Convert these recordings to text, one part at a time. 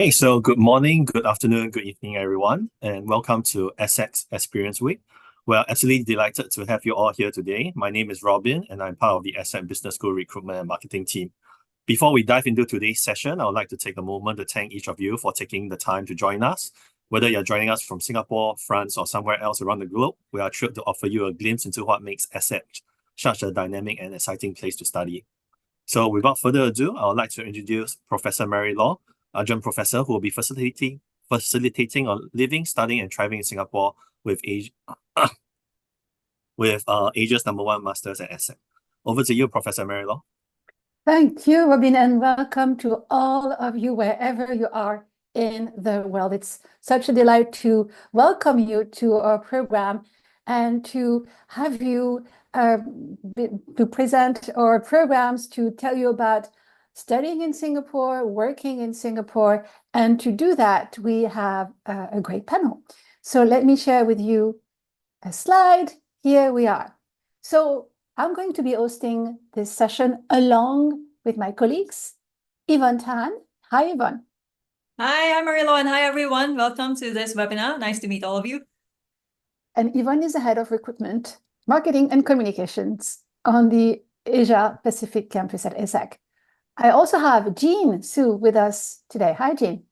Hey, so good morning, good afternoon, good evening, everyone, and welcome to ESSEC Experience Week. We're absolutely delighted to have you all here today. My name is Robin, and I'm part of the ESSEC Business School Recruitment and Marketing team. Before we dive into today's session, I would like to take a moment to thank each of you for taking the time to join us. Whether you're joining us from Singapore, France, or somewhere else around the globe, we are thrilled to offer you a glimpse into what makes ESSEC such a dynamic and exciting place to study. So without further ado, I would like to introduce Professor Mary Law, adjunct professor who will be facilitating on living, studying, and thriving in Singapore with Asia's #1 masters at ESSEC. Over to you, Professor Mary Law. Thank you, Robin, and welcome to all of you wherever you are in the world. It's such a delight to welcome you to our program and to have you to present our programs, to tell you about studying in Singapore, working in Singapore. And to do that, we have a great panel. So let me share with you a slide. Here we are. So I'm going to be hosting this session along with my colleagues, Yvonne Tan. Hi, Yvonne. Hi, I'm Marie-Laure, and hi, everyone. Welcome to this webinar. Nice to meet all of you. And Yvonne is the head of recruitment, marketing, and communications on the Asia Pacific campus at ESSEC. I also have Jean Su with us today. Hi, Jean.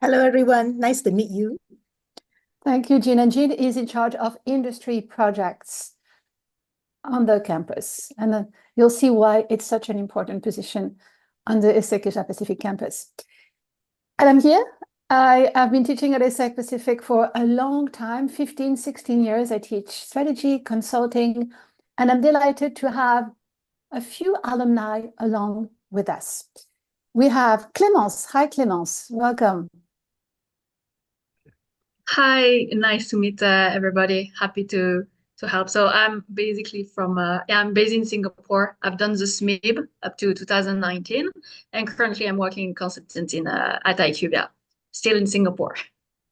Hello, everyone. Nice to meet you. Thank you, Jean. And Jean is in charge of industry projects on the campus. And you'll see why it's such an important position on the ESSEC Asia Pacific campus. And I'm here. I have been teaching at ESSEC Pacific for a long time, 15, 16 years. I teach strategy, consulting, and I'm delighted to have a few alumni along with us. We have Clémence. Hi, Clémence. Welcome. Hi, nice to meet everybody. Happy to help. So I'm basically I'm based in Singapore. I've done the SMIB up to 2019, and currently I'm working in consultant at IQVIA, still in Singapore.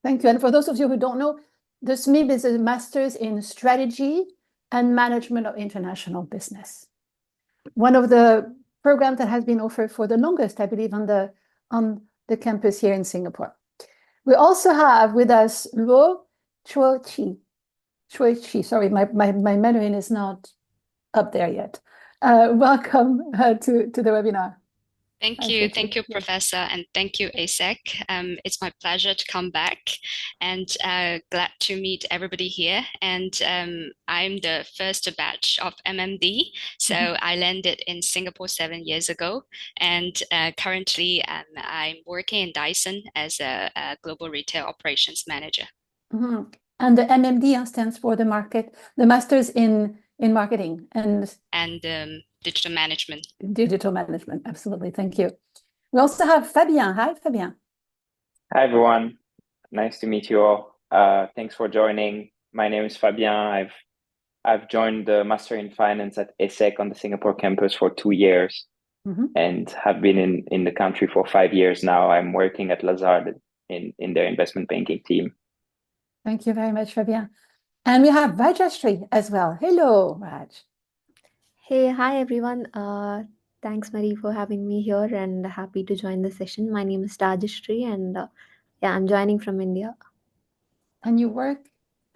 Thank you. And for those of you who don't know, the SMIB is a Master's in Strategy and Management of International Business. One of the programs that has been offered for the longest, I believe, on the campus here in Singapore. We also have with us Luo Chuoqi. Sorry, my Mandarin is not up there yet. Welcome to the webinar. Thank you, Professor, and thank you, ESSEC. It's my pleasure to come back and glad to meet everybody here. And I'm the first batch of MMD, so I landed in Singapore 7 years ago, and currently I'm working in Dyson as a global retail operations manager. And the MMD stands for the Masters in Marketing and Digital Management. Digital Management, absolutely. Thank you. We also have Fabien. Hi, Fabien. Hi, everyone. Nice to meet you all. Thanks for joining. My name is Fabien. I've joined the Master in Finance at ESSEC on the Singapore campus for 2 years and have been in the country for 5 years now. I'm working at Lazard in their investment banking team. Thank you very much, Fabien. And we have Rajashri as well. Hello, Raj. Hey, hi everyone. Thanks, Marie, for having me here and happy to join the session. My name is Rajashri and I'm joining from India. And you work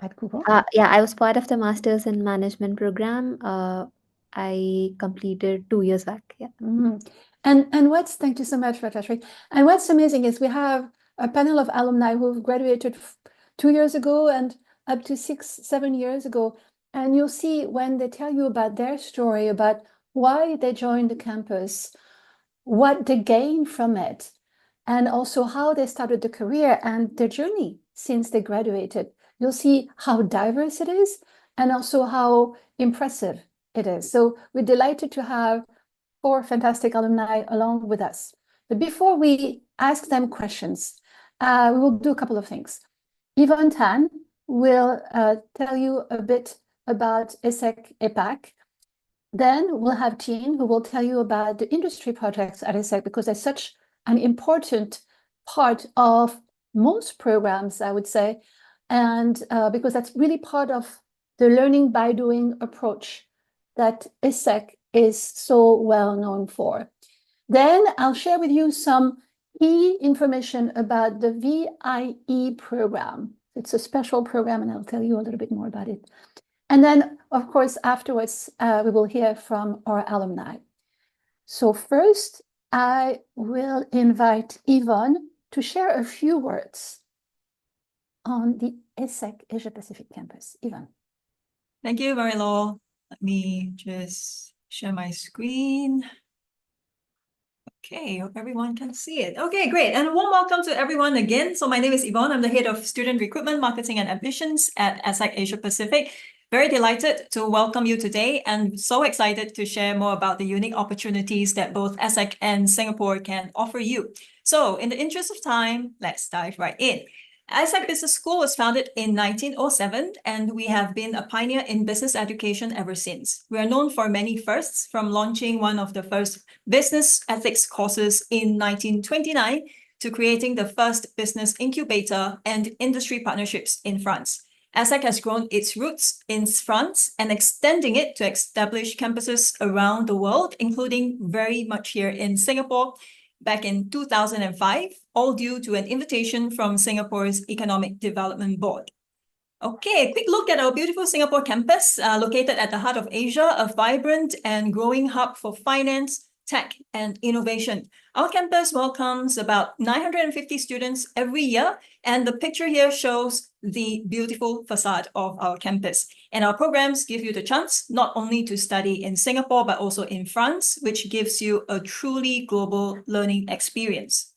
at Google? Yeah, I was part of the Masters in Management program. I completed 2 years back. Yeah. And thank you so much, Rajashri. And what's amazing is we have a panel of alumni who've graduated 2 years ago and up to 6, 7 years ago. And you'll see when they tell you about their story, about why they joined the campus, what they gained from it, and also how they started the career and their journey since they graduated. You'll see how diverse it is and also how impressive it is. So we're delighted to have 4 fantastic alumni along with us. But before we ask them questions, we will do a couple of things. Yvonne Tan will tell you a bit about ESSEC APAC. Then we'll have Jean, who will tell you about the industry projects at ESSEC, because they're such an important part of most programs, I would say, and because that's really part of the learning by doing approach that ESSEC is so well known for. Then I'll share with you some key information about the VIE program. It's a special program, and I'll tell you a little bit more about it. And then, of course, afterwards, we will hear from our alumni. So first, I will invite Yvonne to share a few words on the ESSEC Asia Pacific campus. Yvonne. Thank you, Marie-Laure. Let me just share my screen. Okay, hope everyone can see it. Okay, great. And a warm welcome to everyone again. So my name is Yvonne. I'm the head of student recruitment, marketing, and admissions at ESSEC Asia Pacific. Very delighted to welcome you today and so excited to share more about the unique opportunities that both ESSEC and Singapore can offer you. So in the interest of time, let's dive right in. ESSEC Business School was founded in 1907, and we have been a pioneer in business education ever since. We are known for many firsts, from launching one of the first business ethics courses in 1929 to creating the first business incubator and industry partnerships in France. ESSEC has grown its roots in France and extending it to establish campuses around the world, including very much here in Singapore back in 2005, all due to an invitation from Singapore's Economic Development Board. Okay, a quick look at our beautiful Singapore campus, located at the heart of Asia, a vibrant and growing hub for finance, tech, and innovation. Our campus welcomes about 950 students every year, and the picture here shows the beautiful facade of our campus. And our programs give you the chance not only to study in Singapore, but also in France, which gives you a truly global learning experience.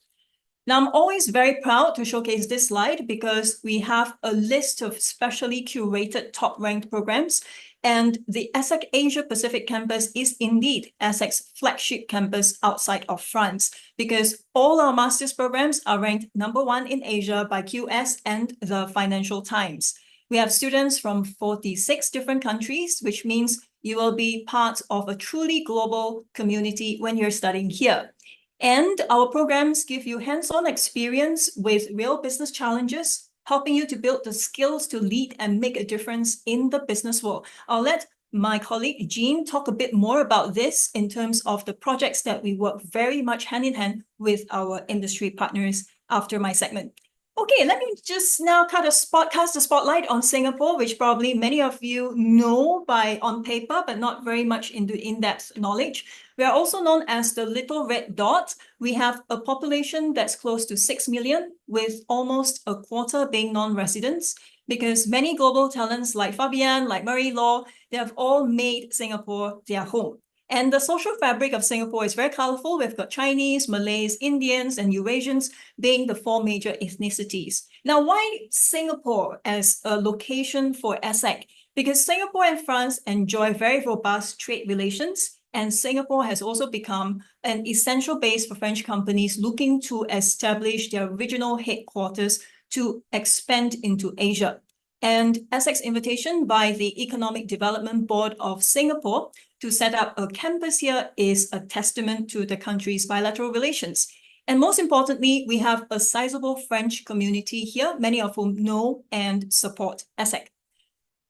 Now, I'm always very proud to showcase this slide because we have a list of specially curated top-ranked programs, and the ESSEC Asia Pacific campus is indeed ESSEC's flagship campus outside of France, because all our master's programs are ranked #1 in Asia by QS and the Financial Times. We have students from 46 different countries, which means you will be part of a truly global community when you're studying here. And our programs give you hands-on experience with real business challenges, helping you to build the skills to lead and make a difference in the business world. I'll let my colleague Jean talk a bit more about this in terms of the projects that we work very much hand in hand with our industry partners after my segment. Okay, let me just now cast the spotlight on Singapore, which probably many of you know on paper, but not very much into in-depth knowledge. We are also known as the Little Red Dot. We have a population that's close to 6 million, with almost a quarter being non-residents, because many global talents like Fabian, like Marie-Laure, they have all made Singapore their home. And the social fabric of Singapore is very colorful. We've got Chinese, Malays, Indians, and Eurasians being the 4 major ethnicities. Now, why Singapore as a location for ESSEC? Because Singapore and France enjoy very robust trade relations, and Singapore has also become an essential base for French companies looking to establish their regional headquarters to expand into Asia. And ESSEC's invitation by the Economic Development Board of Singapore to set up a campus here is a testament to the country's bilateral relations. And most importantly, we have a sizable French community here, many of whom know and support ESSEC.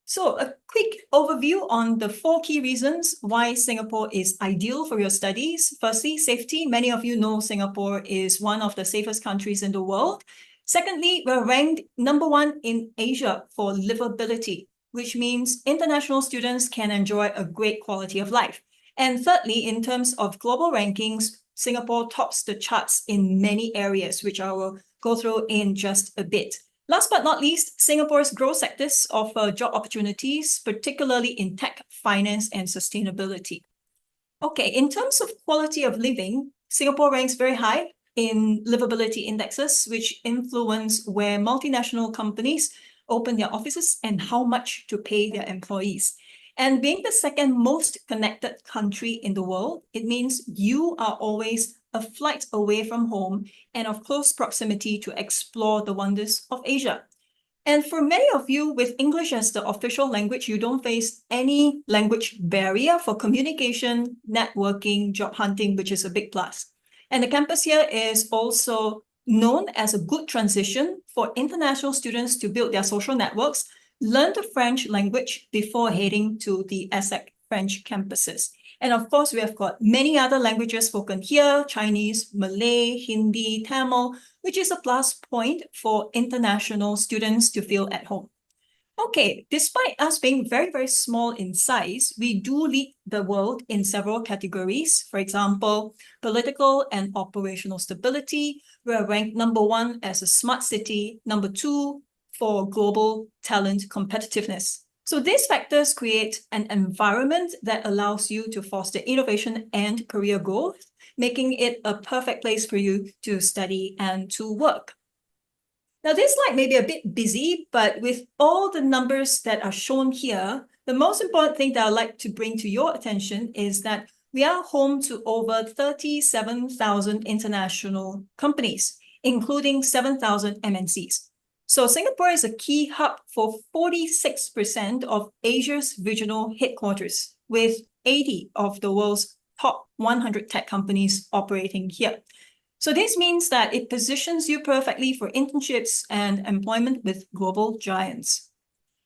So a quick overview on the 4 key reasons why Singapore is ideal for your studies. Firstly, safety. Many of you know Singapore is one of the safest countries in the world. Secondly, we're ranked #1 in Asia for livability, which means international students can enjoy a great quality of life. And thirdly, in terms of global rankings, Singapore tops the charts in many areas, which I will go through in just a bit. Last but not least, Singapore's growth sectors offer job opportunities, particularly in tech, finance, and sustainability. Okay, in terms of quality of living, Singapore ranks very high in livability indexes, which influence where multinational companies open their offices and how much to pay their employees. And being the second most connected country in the world, it means you are always a flight away from home and of close proximity to explore the wonders of Asia. And for many of you with English as the official language, you don't face any language barrier for communication, networking, job hunting, which is a big plus. And the campus here is also known as a good transition for international students to build their social networks, learn the French language before heading to the ESSEC French campuses. And of course, we have got many other languages spoken here: Chinese, Malay, Hindi, Tamil, which is a plus point for international students to feel at home. Okay, despite us being very, very small in size, we do lead the world in several categories. For example, political and operational stability. We are ranked #1 as a smart city, #2 for global talent competitiveness. So these factors create an environment that allows you to foster innovation and career growth, making it a perfect place for you to study and to work. Now, this slide may be a bit busy, but with all the numbers that are shown here, the most important thing that I'd like to bring to your attention is that we are home to over 37,000 international companies, including 7,000 MNCs. So Singapore is a key hub for 46% of Asia's regional headquarters, with 80 of the world's top 100 tech companies operating here. So this means that it positions you perfectly for internships and employment with global giants.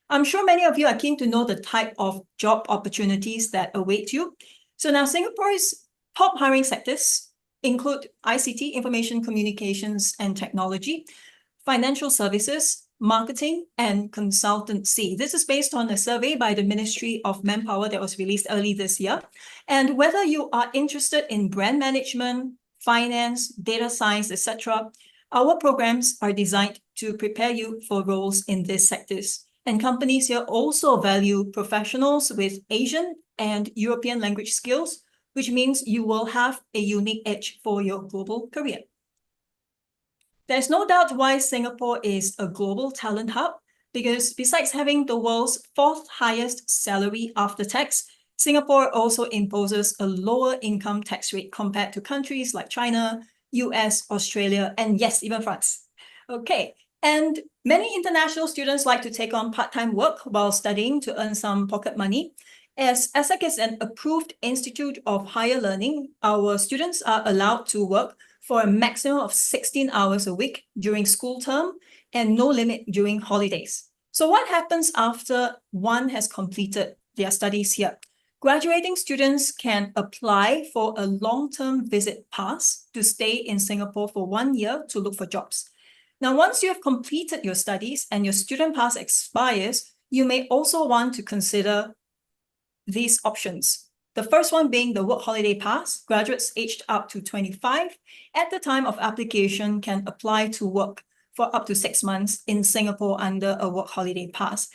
I'm sure many of you are keen to know the type of job opportunities that await you. So now Singapore's top hiring sectors include ICT, information communications and technology, financial services, marketing, and consultancy. This is based on a survey by the Ministry of Manpower that was released early this year. And whether you are interested in brand management, finance, data science, etc., our programs are designed to prepare you for roles in these sectors. And companies here also value professionals with Asian and European language skills, which means you will have a unique edge for your global career. There's no doubt why Singapore is a global talent hub, because besides having the world's 4th highest salary after tax, Singapore also imposes a lower income tax rate compared to countries like China, US, Australia, and yes, even France. Okay, and many international students like to take on part-time work while studying to earn some pocket money. As ESSEC is an approved institute of higher learning, our students are allowed to work for a maximum of 16 hours a week during school term and no limit during holidays. So what happens after one has completed their studies here? Graduating students can apply for a long-term visit pass to stay in Singapore for 1 year to look for jobs. Now, once you have completed your studies and your student pass expires, you may also want to consider these options. The first one being the work holiday pass. Graduates aged up to 25 at the time of application can apply to work for up to 6 months in Singapore under a work holiday pass.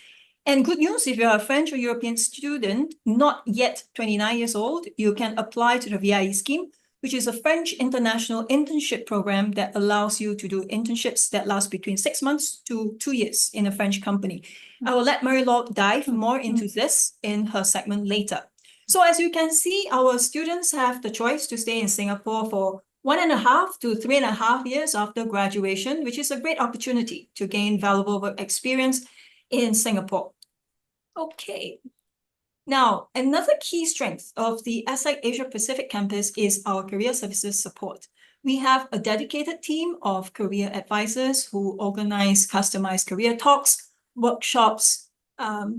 And good news, if you're a French or European student, not yet 29 years old, you can apply to the VIE scheme, which is a French international internship program that allows you to do internships that last between 6 months to 2 years in a French company. I will let Marie-Laure dive more into this in her segment later. So as you can see, our students have the choice to stay in Singapore for 1.5 to 3.5 years after graduation, which is a great opportunity to gain valuable work experience in Singapore. Okay. Now, another key strength of the ESSEC Asia Pacific campus is our career services support. We have a dedicated team of career advisors who organize customized career talks, workshops,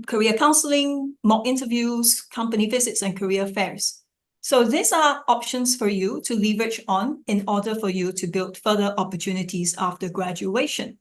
career counseling, mock interviews, company visits, and career fairs. So these are options for you to leverage on in order for you to build further opportunities after graduation.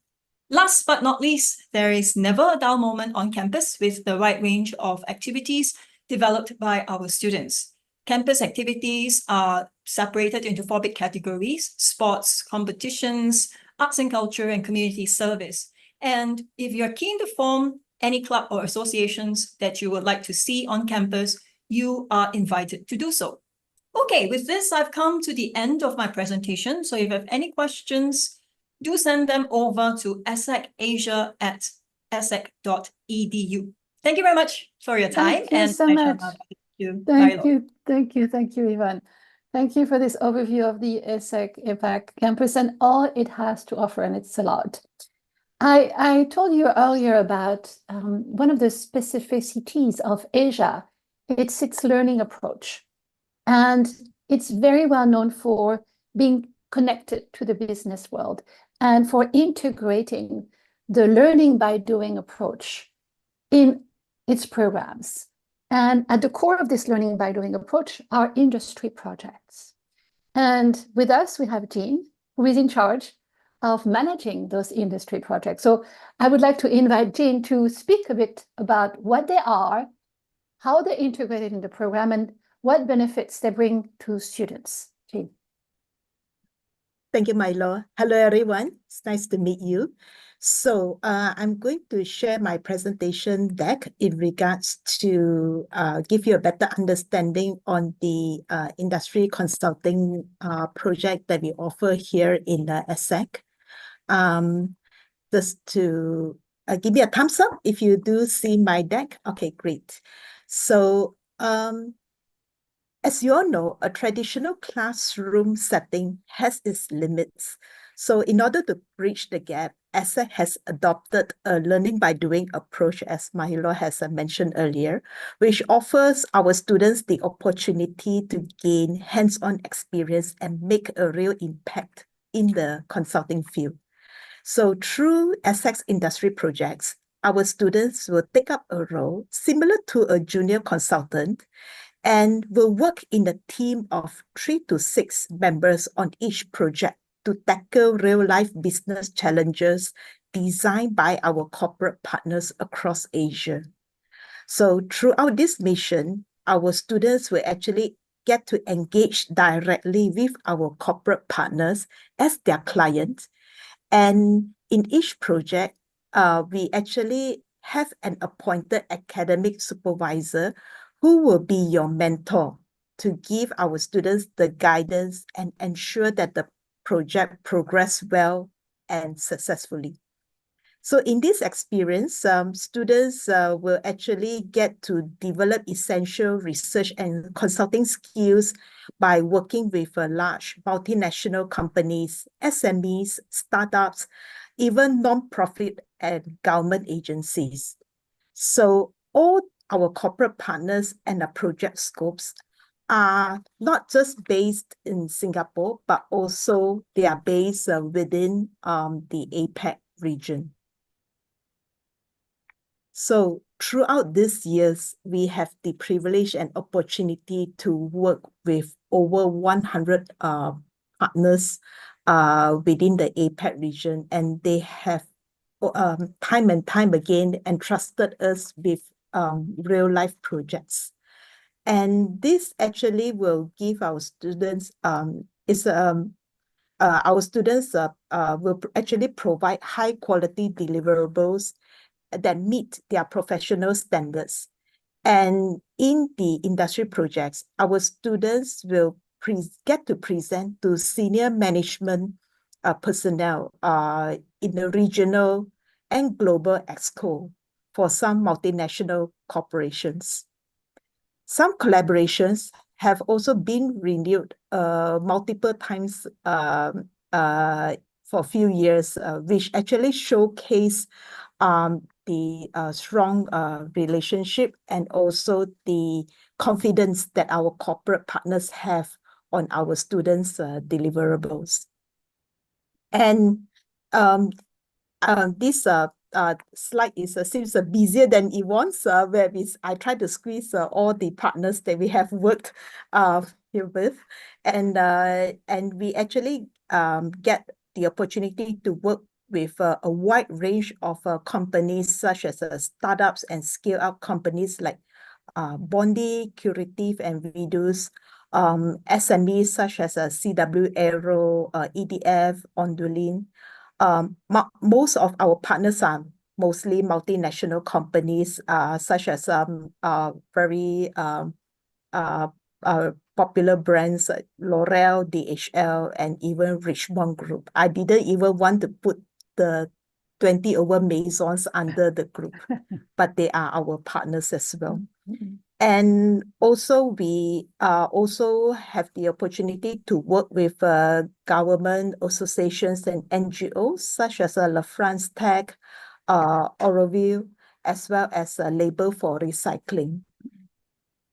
Last but not least, there is never a dull moment on campus with the wide range of activities developed by our students. Campus activities are separated into 4 big categories: sports, competitions, arts and culture, and community service. And if you're keen to form any club or associations that you would like to see on campus, you are invited to do so. Okay, with this, I've come to the end of my presentation. So if you have any questions, do send them over to essecasia@essec.edu. Thank you very much for your time. Thank you so much. Thank you, Yvonne. Thank you for this overview of the ESSEC APAC campus and all it has to offer, and it's a lot. I told you earlier about one of the specificities of Asia. It's its learning approach. And it's very well known for being connected to the business world and for integrating the learning by doing approach in its programs. And at the core of this learning by doing approach are industry projects. And with us, we have Jean, who is in charge of managing those industry projects. So I would like to invite Jean to speak a bit about what they are, how they're integrated in the program, and what benefits they bring to students. Jean. Thank you, Milo. Hello, everyone. It's nice to meet you. So I'm going to share my presentation deck in regards to give you a better understanding on the industry consulting project that we offer here in ESSEC. Just to give me a thumbs up if you do see my deck. Okay, great. So as you all know, a traditional classroom setting has its limits. So in order to bridge the gap, ESSEC has adopted a learning by doing approach, as Mahilo has mentioned earlier, which offers our students the opportunity to gain hands-on experience and make a real impact in the consulting field. So through ESSEC's industry projects, our students will take up a role similar to a junior consultant and will work in a team of 3 to 6 members on each project to tackle real-life business challenges designed by our corporate partners across Asia. So throughout this mission, our students will actually get to engage directly with our corporate partners as their clients. And in each project, we actually have an appointed academic supervisor who will be your mentor to give our students the guidance and ensure that the project progress well and successfully. So in this experience, students will actually get to develop essential research and consulting skills by working with large multinational companies, SMEs, startups, even non-profit and government agencies. So all our corporate partners and the project scopes are not just based in Singapore, but also they are based within the APAC region. So throughout these years, we have the privilege and opportunity to work with over 100 partners within the APAC region, and they have time and time again entrusted us with real-life projects. And this actually will give our students, will actually provide high-quality deliverables that meet their professional standards. And in the industry projects, our students will get to present to senior management personnel in the regional and global exco for some multinational corporations. Some collaborations have also been renewed multiple times for a few years, which actually showcase the strong relationship and also the confidence that our corporate partners have on our students' deliverables. And this slide seems busier than Yvonne's, where I try to squeeze all the partners that we have worked here with. And we actually get the opportunity to work with a wide range of companies such as startups and scale-up companies like Bondi, Curative and Vidus, SMEs such as CW Aero, EDF, Ondulin. Most of our partners are mostly multinational companies such as very popular brands like L'Oreal, DHL, and even Richemont Group. I didn't even want to put the 20 over Maisons under the group, but they are our partners as well. Mm-hmm. And also we also have the opportunity to work with government associations and NGOs such as La France Tech, Auroville, as well as Labor for Recycling.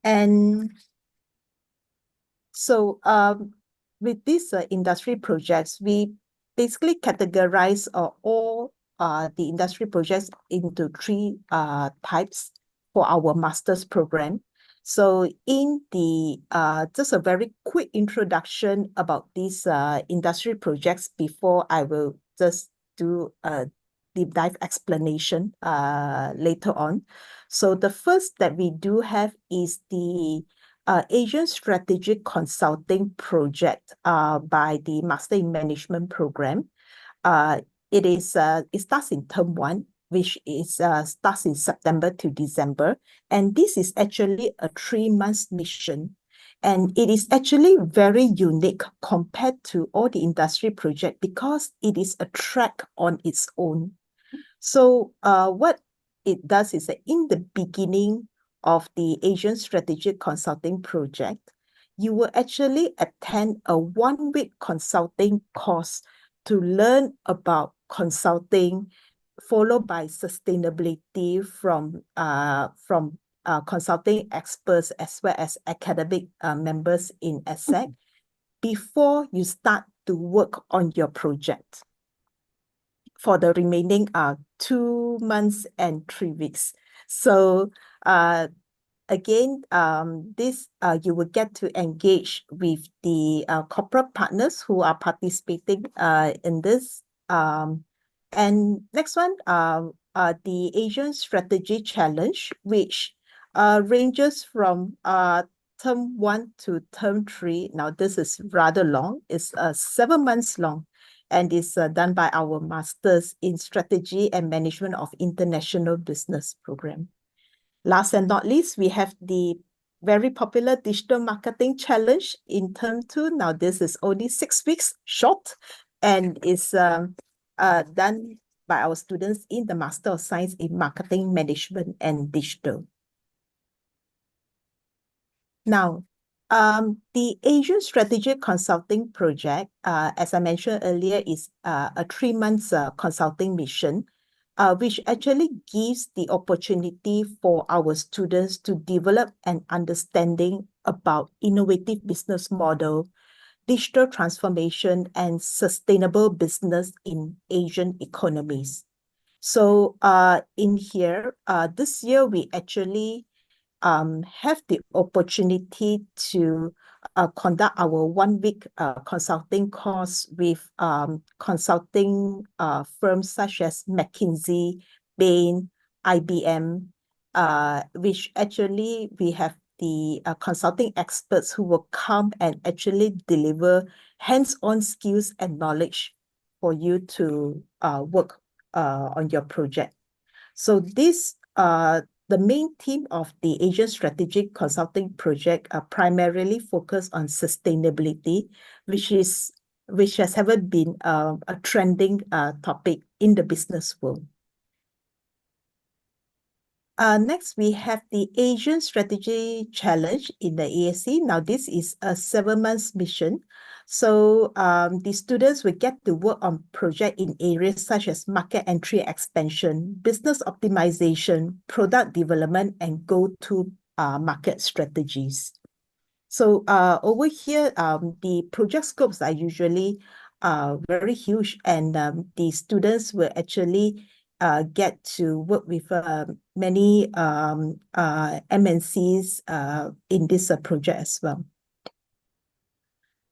And so with these industry projects, we basically categorize all the industry projects into 3 types for our master's program. So in the just a very quick introduction about these industry projects before I will just do a deep dive explanation later on. So the first that we do have is the Asian Strategic Consulting Project by the Master in Management Program. It starts in term 1, which is starts in September to December. And this is actually a 3-month mission. And it is actually very unique compared to all the industry project because it is a track on its own. So what it does is that in the beginning of the Asian Strategic Consulting Project, you will actually attend a 1-week consulting course to learn about consulting, followed by sustainability from consulting experts as well as academic members in ESSEC before you start to work on your project for the remaining 2 months and 3 weeks. So again, this you will get to engage with the corporate partners who are participating in this. And next one, the Asian Strategy Challenge, which ranges from term 1 to term 3. Now, this is rather long. It's 7 months long and is done by our Masters in Strategy and Management of International Business program. Last and not least, we have the very popular Digital Marketing Challenge in term 2. Now, this is only 6 weeks short and is done by our students in the Master of Science in Marketing Management and Digital. Now, the Asian Strategic Consulting Project, as I mentioned earlier, is a 3-month consulting mission, which actually gives the opportunity for our students to develop an understanding about innovative business model, digital transformation, and sustainable business in Asian economies. So in here, this year, we actually have the opportunity to conduct our 1-week consulting course with consulting firms such as McKinsey, Bain, IBM, which actually we have the consulting experts who will come and actually deliver hands-on skills and knowledge for you to work on your project. So this the main theme of the Asian Strategic Consulting Project primarily focused on sustainability, which has ever been a trending topic in the business world. Next, we have the Asian Strategy Challenge in the ESSEC. Now, this is a 7-month mission. So the students will get to work on projects in areas such as market entry expansion, business optimization, product development, and go-to market strategies. So over here, the project scopes are usually very huge, and the students will actually get to work with many MNCs in this project as well.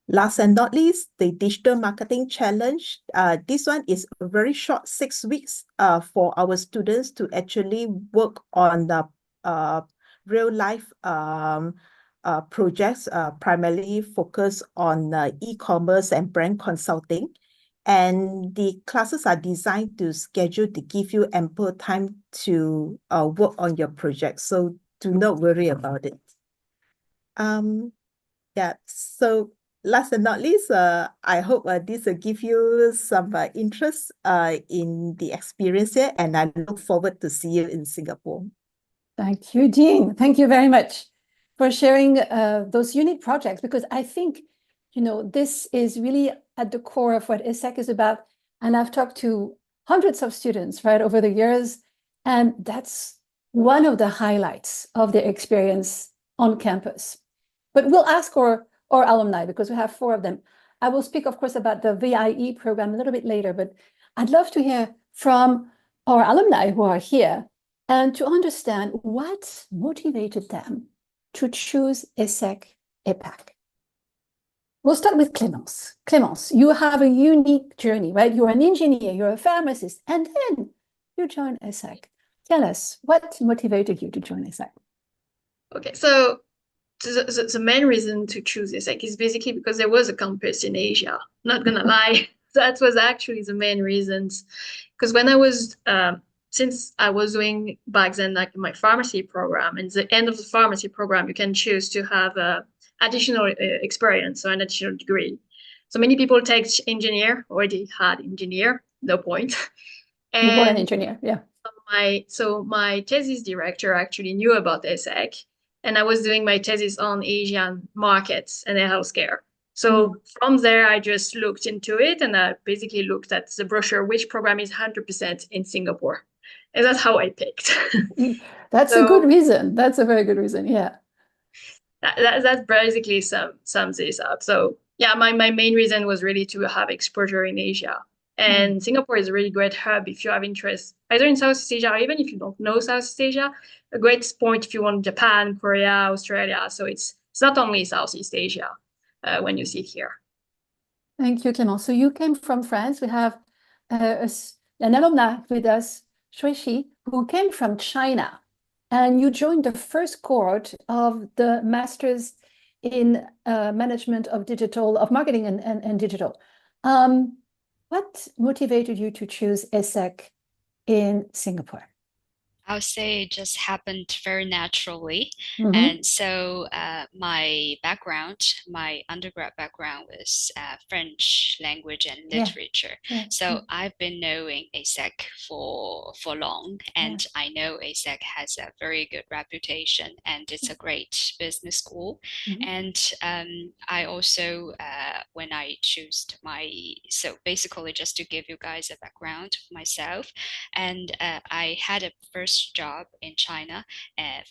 Last and not least, the Digital Marketing Challenge. This one is a very short 6 weeks for our students to actually work on the real-life projects, primarily focused on e-commerce and brand consulting. And the classes are designed to schedule to give you ample time to work on your project. So do not worry about it. Yeah, so last and not least, I hope this will give you some interest in the experience here, and I look forward to see you in Singapore. Thank you, Jean. Thank you very much for sharing those unique projects, because I think, you know, this is really at the core of what ESSEC is about. And I've talked to hundreds of students, right, over the years, and that's one of the highlights of their experience on campus. But we'll ask our alumni, because we have 4 of them. I will speak, of course, about the VIE program a little bit later, but I'd love to hear from our alumni who are here and to understand what motivated them to choose ESSEC APAC? We'll start with Clémence. Clémence, you have a unique journey, right? You're an engineer, you're a pharmacist, and then you join ESSEC. Tell us, what motivated you to join ESSEC? Okay, so the main reason to choose ESSEC is basically because there was a campus in Asia. Not gonna lie, that was actually the main reasons. Because when I was, since I was doing back then like my pharmacy program, and the end of the pharmacy program, you can choose to have additional experience or an additional degree. So many people take engineer, already had engineer, no point. You were an engineer, yeah. So my thesis director actually knew about ESSEC, and I was doing my thesis on Asian markets and healthcare. So from there, I just looked into it, and I basically looked at the brochure, which program is 100% in Singapore. And that's how I picked. That's a good reason. That's a very good reason, yeah. That basically sums this up. So yeah, my main reason was really to have exposure in Asia. And Singapore is a really great hub if you have interest either in Southeast Asia or even if you don't know Southeast Asia, a great point if you want Japan, Korea, Australia. So it's not only Southeast Asia when you see it here. Thank you, Clément. So you came from France. We have an alumna with us, Shuishi, who came from China. And you joined the first cohort of the Masters in Management of Digital, of Marketing and Digital. What motivated you to choose ESSEC in Singapore? I would say it just happened very naturally. And so my undergrad background was French language and literature. So I've been knowing ESSEC for long, and I know ESSEC has a very good reputation, and it's a great business school. And I also, when I chose so basically just to give you guys a background of myself, and I had a first job in China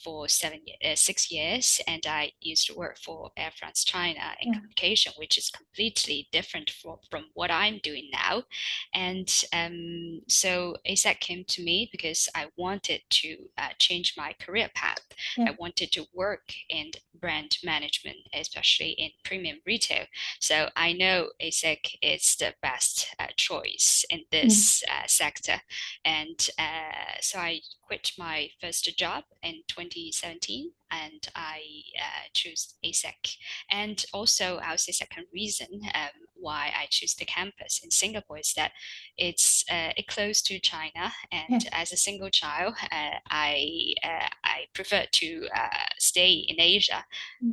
for 6 years, and I used to work for Air France China in communication, which is completely different from what I'm doing now. And so ESSEC came to me because I wanted to change my career path. I wanted to work in brand management, especially in premium retail. So I know ESSEC is the best choice in this sector. And so I quit my first job in 2017, and I chose ESSEC. And also, I would say second reason why I choose the campus in Singapore is that it's close to China, and as a single child, I prefer to stay in Asia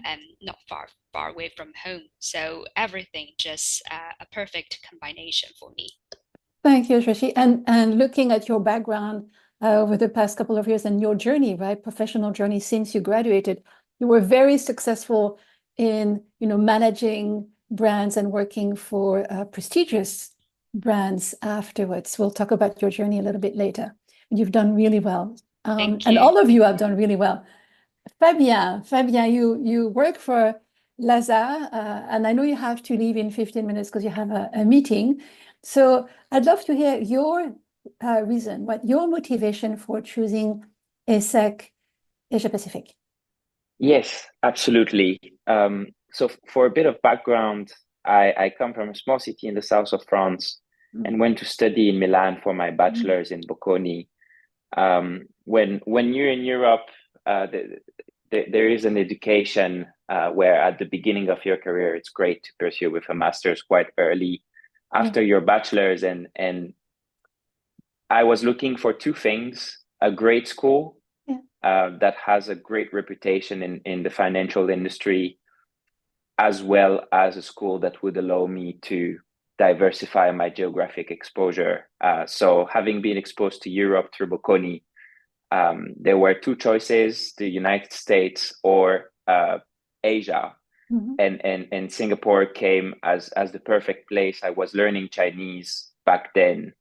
and not far away from home. So everything just a perfect combination for me. Thank you, Shashi. And looking at your background over the past couple of years and your journey, right, professional journey since you graduated, you were very successful in, managing brands and working for prestigious brands afterwards. We'll talk about your journey a little bit later. You've done really well. Thank and you. all of you have done really well. Fabien, you work for Lazare, and I know you have to leave in 15 minutes because you have a meeting. So I'd love to hear your reason, what your motivation for choosing ESSEC Asia Pacific. Yes, absolutely. So for a bit of background, I come from a small city in the south of France and went to study in Milan for my bachelor's in Bocconi. When you're in Europe, there is an education where at the beginning of your career, it's great to pursue with a master's quite early after your bachelor's. And I was looking for two things: a great school that has a great reputation in the financial industry, as well as a school that would allow me to diversify my geographic exposure. So having been exposed to Europe through Bocconi, there were two choices: the United States or Asia. And Singapore came as the perfect place. I was learning Chinese back then.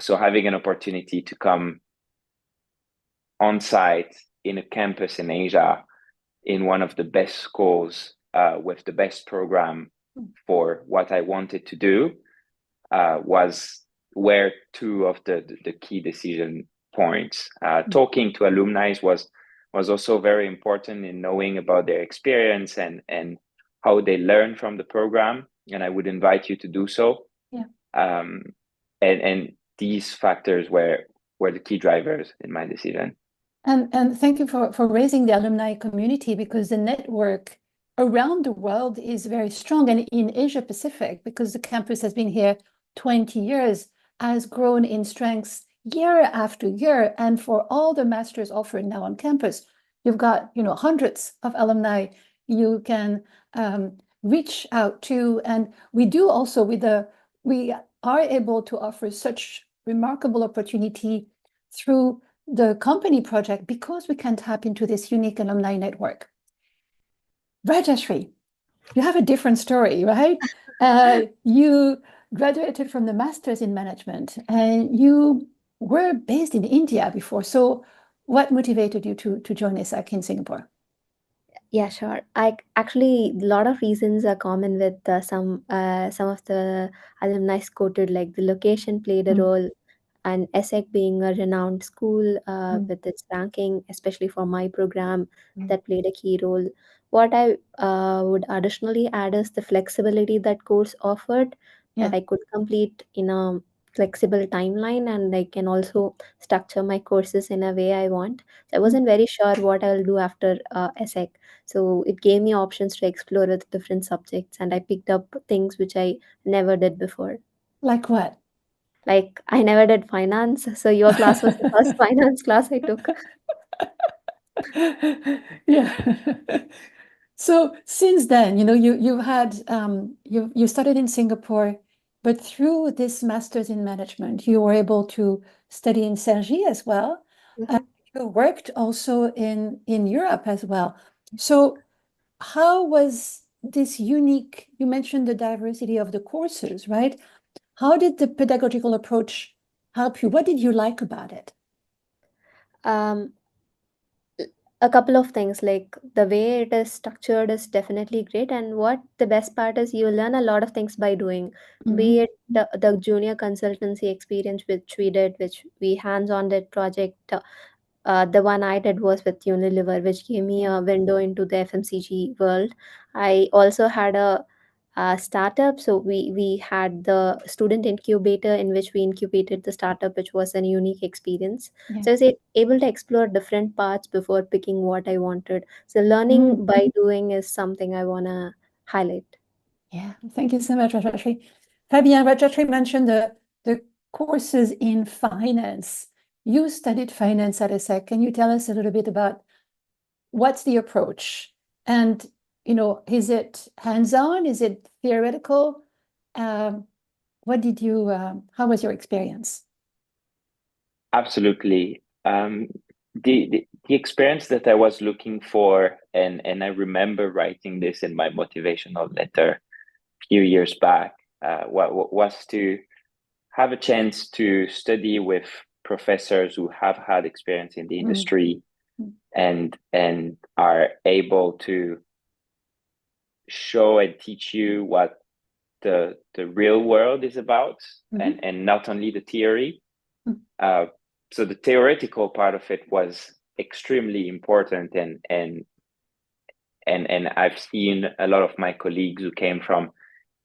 So having an opportunity to come on site in a campus in Asia, in one of the best schools with the best program for what I wanted to do, were two of the key decision points. Talking to alumni was was also very important in knowing about their experience and how they learn from the program. And I would invite you to do so. Yeah. And these factors were the key drivers in my decision. And thank you for raising the alumni community, because the network around the world is very strong. And in Asia Pacific, because the campus has been here 20 years, has grown in strengths year after year. And for all the masters offered now on campus, you've got, hundreds of alumni you can reach out to. And we do also we are able to offer such remarkable opportunity through the company project, because we can tap into this unique alumni network. Rajashri, you have a different story, right? You graduated from the Masters in Management, and you were based in India before. So what motivated you to join ESSEC in Singapore? Yeah, sure. I actually, a lot of reasons are common with some of the alumni quoted, like the location played a role, and ESSEC being a renowned school with its ranking, especially for my program, that played a key role. What I would additionally add is the flexibility that course offered, that I could complete in a flexible timeline, and I can also structure my courses in a way I want. So I wasn't very sure what I'll do after ESSEC. So it gave me options to explore with different subjects, and I picked up things which I never did before. Like what? Like, I never did finance, so your class was the first finance class I took. Yeah. So since then, you've had you started in Singapore, but through this master's in management, you were able to study in Cergy as well. You worked also in Europe as well. So how was this unique? You mentioned the diversity of the courses, right? How did the pedagogical approach help you? What did you like about it? Um, a couple of things, like the way it is structured is definitely great, and what the best part is, you learn a lot of things by doing, be it the junior consultancy experience which we did, which we hands-on did project. The one I did was with Unilever, which gave me a window into the FMCG world. I also had a startup, so we had the student incubator in which we incubated the startup, which was a unique experience. So I was able to explore different paths before picking what I wanted. So learning by doing is something I want to highlight. Yeah, thank you so much, Rajashri. Fabien, Rajashri mentioned the courses in finance. You studied finance at ESSEC. Can you tell us a little bit about what's the approach? And, is it hands-on? Is it theoretical? How was your experience? Absolutely. The experience that I was looking for, and I remember writing this in my motivational letter a few years back, was to have a chance to study with professors who have had experience in the industry and are able to show and teach you what the real world is about, and not only the theory. So the theoretical part of it was extremely important, and I've seen a lot of my colleagues who came from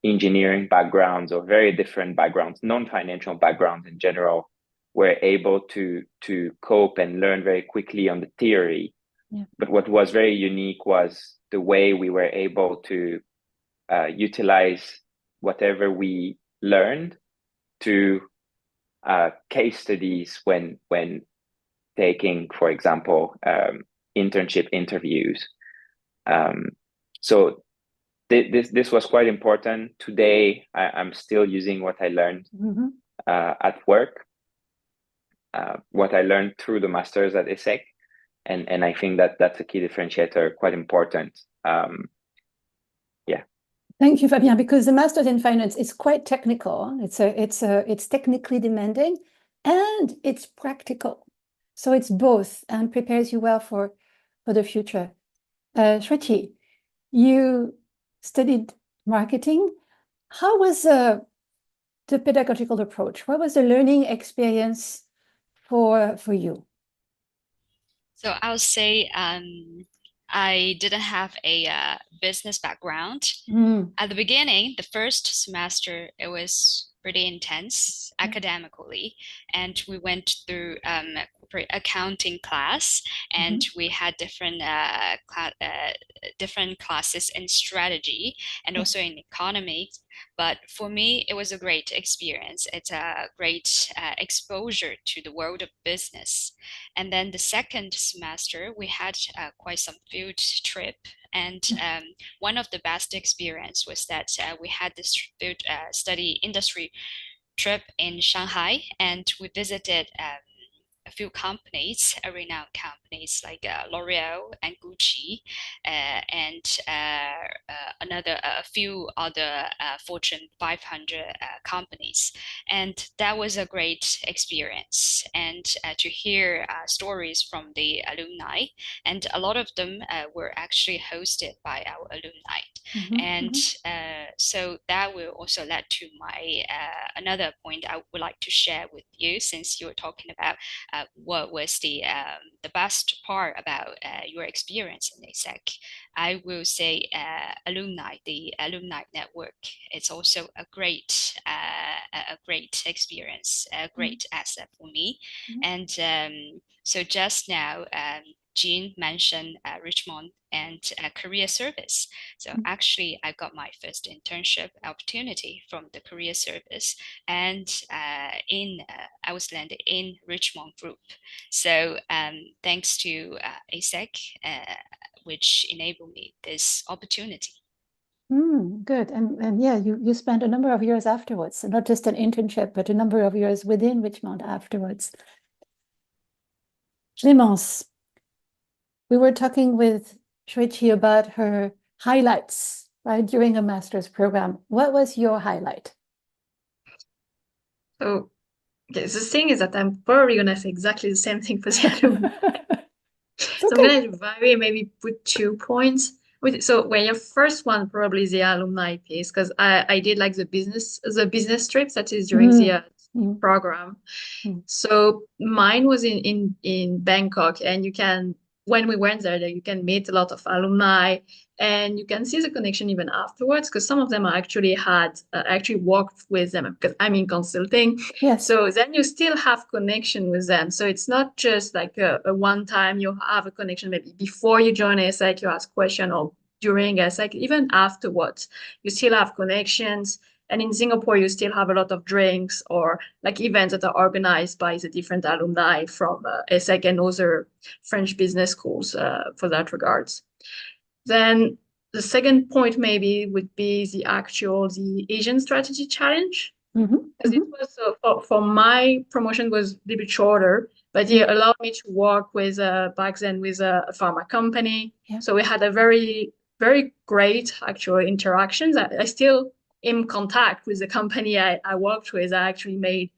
engineering backgrounds or very different backgrounds, non-financial backgrounds in general, were able to cope and learn very quickly on the theory. But what was very unique was the way we were able to utilize whatever we learned to case studies when taking, for example, internship interviews. So this was quite important. Today, I'm still using what I learned at work, what I learned through the masters at ESSEC, and I think that's a key differentiator, quite important. Thank you, Fabien, because the master's in finance is quite technical. It's technically demanding, and it's practical. So it's both, and prepares you well for the future. Shruti, you studied marketing. How was the pedagogical approach? What was the learning experience for you? So I'll say I didn't have a business background. At the beginning, the first semester, it was pretty intense academically, and we went through corporate accounting class, and we had different classes in strategy and also in economics. But for me, it was a great experience. It's a great exposure to the world of business. And then the second semester, we had quite some field trip. And one of the best experience was that we had this field study industry trip in Shanghai, and we visited a few companies, renowned companies like L'Oreal and Gucci, and a few other Fortune 500 companies. And that was a great experience. And to hear stories from the alumni, and a lot of them were actually hosted by our alumni. And so that will also lead to my another point I would like to share with you, since you're talking about what was the best part about your experience in ESSEC. I will say alumni, the alumni network. It's also a great experience, a great asset for me. And so just now, Jean mentioned Richmond and career service. So actually, I got my first internship opportunity from the career service, and I was landed in Richmond Group. So thanks to ESSEC, which enabled me this opportunity. Good. And yeah, you spent a number of years afterwards, so not just an internship, but a number of years within Richmond afterwards. Clémence, we were talking with Shuichi about her highlights, right, during a master's program. What was your highlight? So, okay, the thing is that I'm probably gonna say exactly the same thing for the alumni. So I'm gonna vary, maybe put 2 points. So when your first one probably is the alumni piece, because I did like the business trips, that is during the program. So mine was in Bangkok, and when we went there, you can meet a lot of alumni, and you can see the connection even afterwards, because some of them actually worked with them, because I'm in consulting. Yes. So then you still have connection with them. So it's not just like a one time you have a connection, maybe before you join ESSEC, you ask question, or during ESSEC, even afterwards, you still have connections. And in Singapore, you still have a lot of drinks or like events that are organized by the different alumni from ESSEC and other French business schools for that regards. Then the second point maybe would be the Asian Strategy Challenge. Because it was for my promotion was a little bit shorter, but it allowed me to work with back then with a pharma company. Yeah. So we had a very, very great actual interactions. I still in contact with the company I worked with. I actually made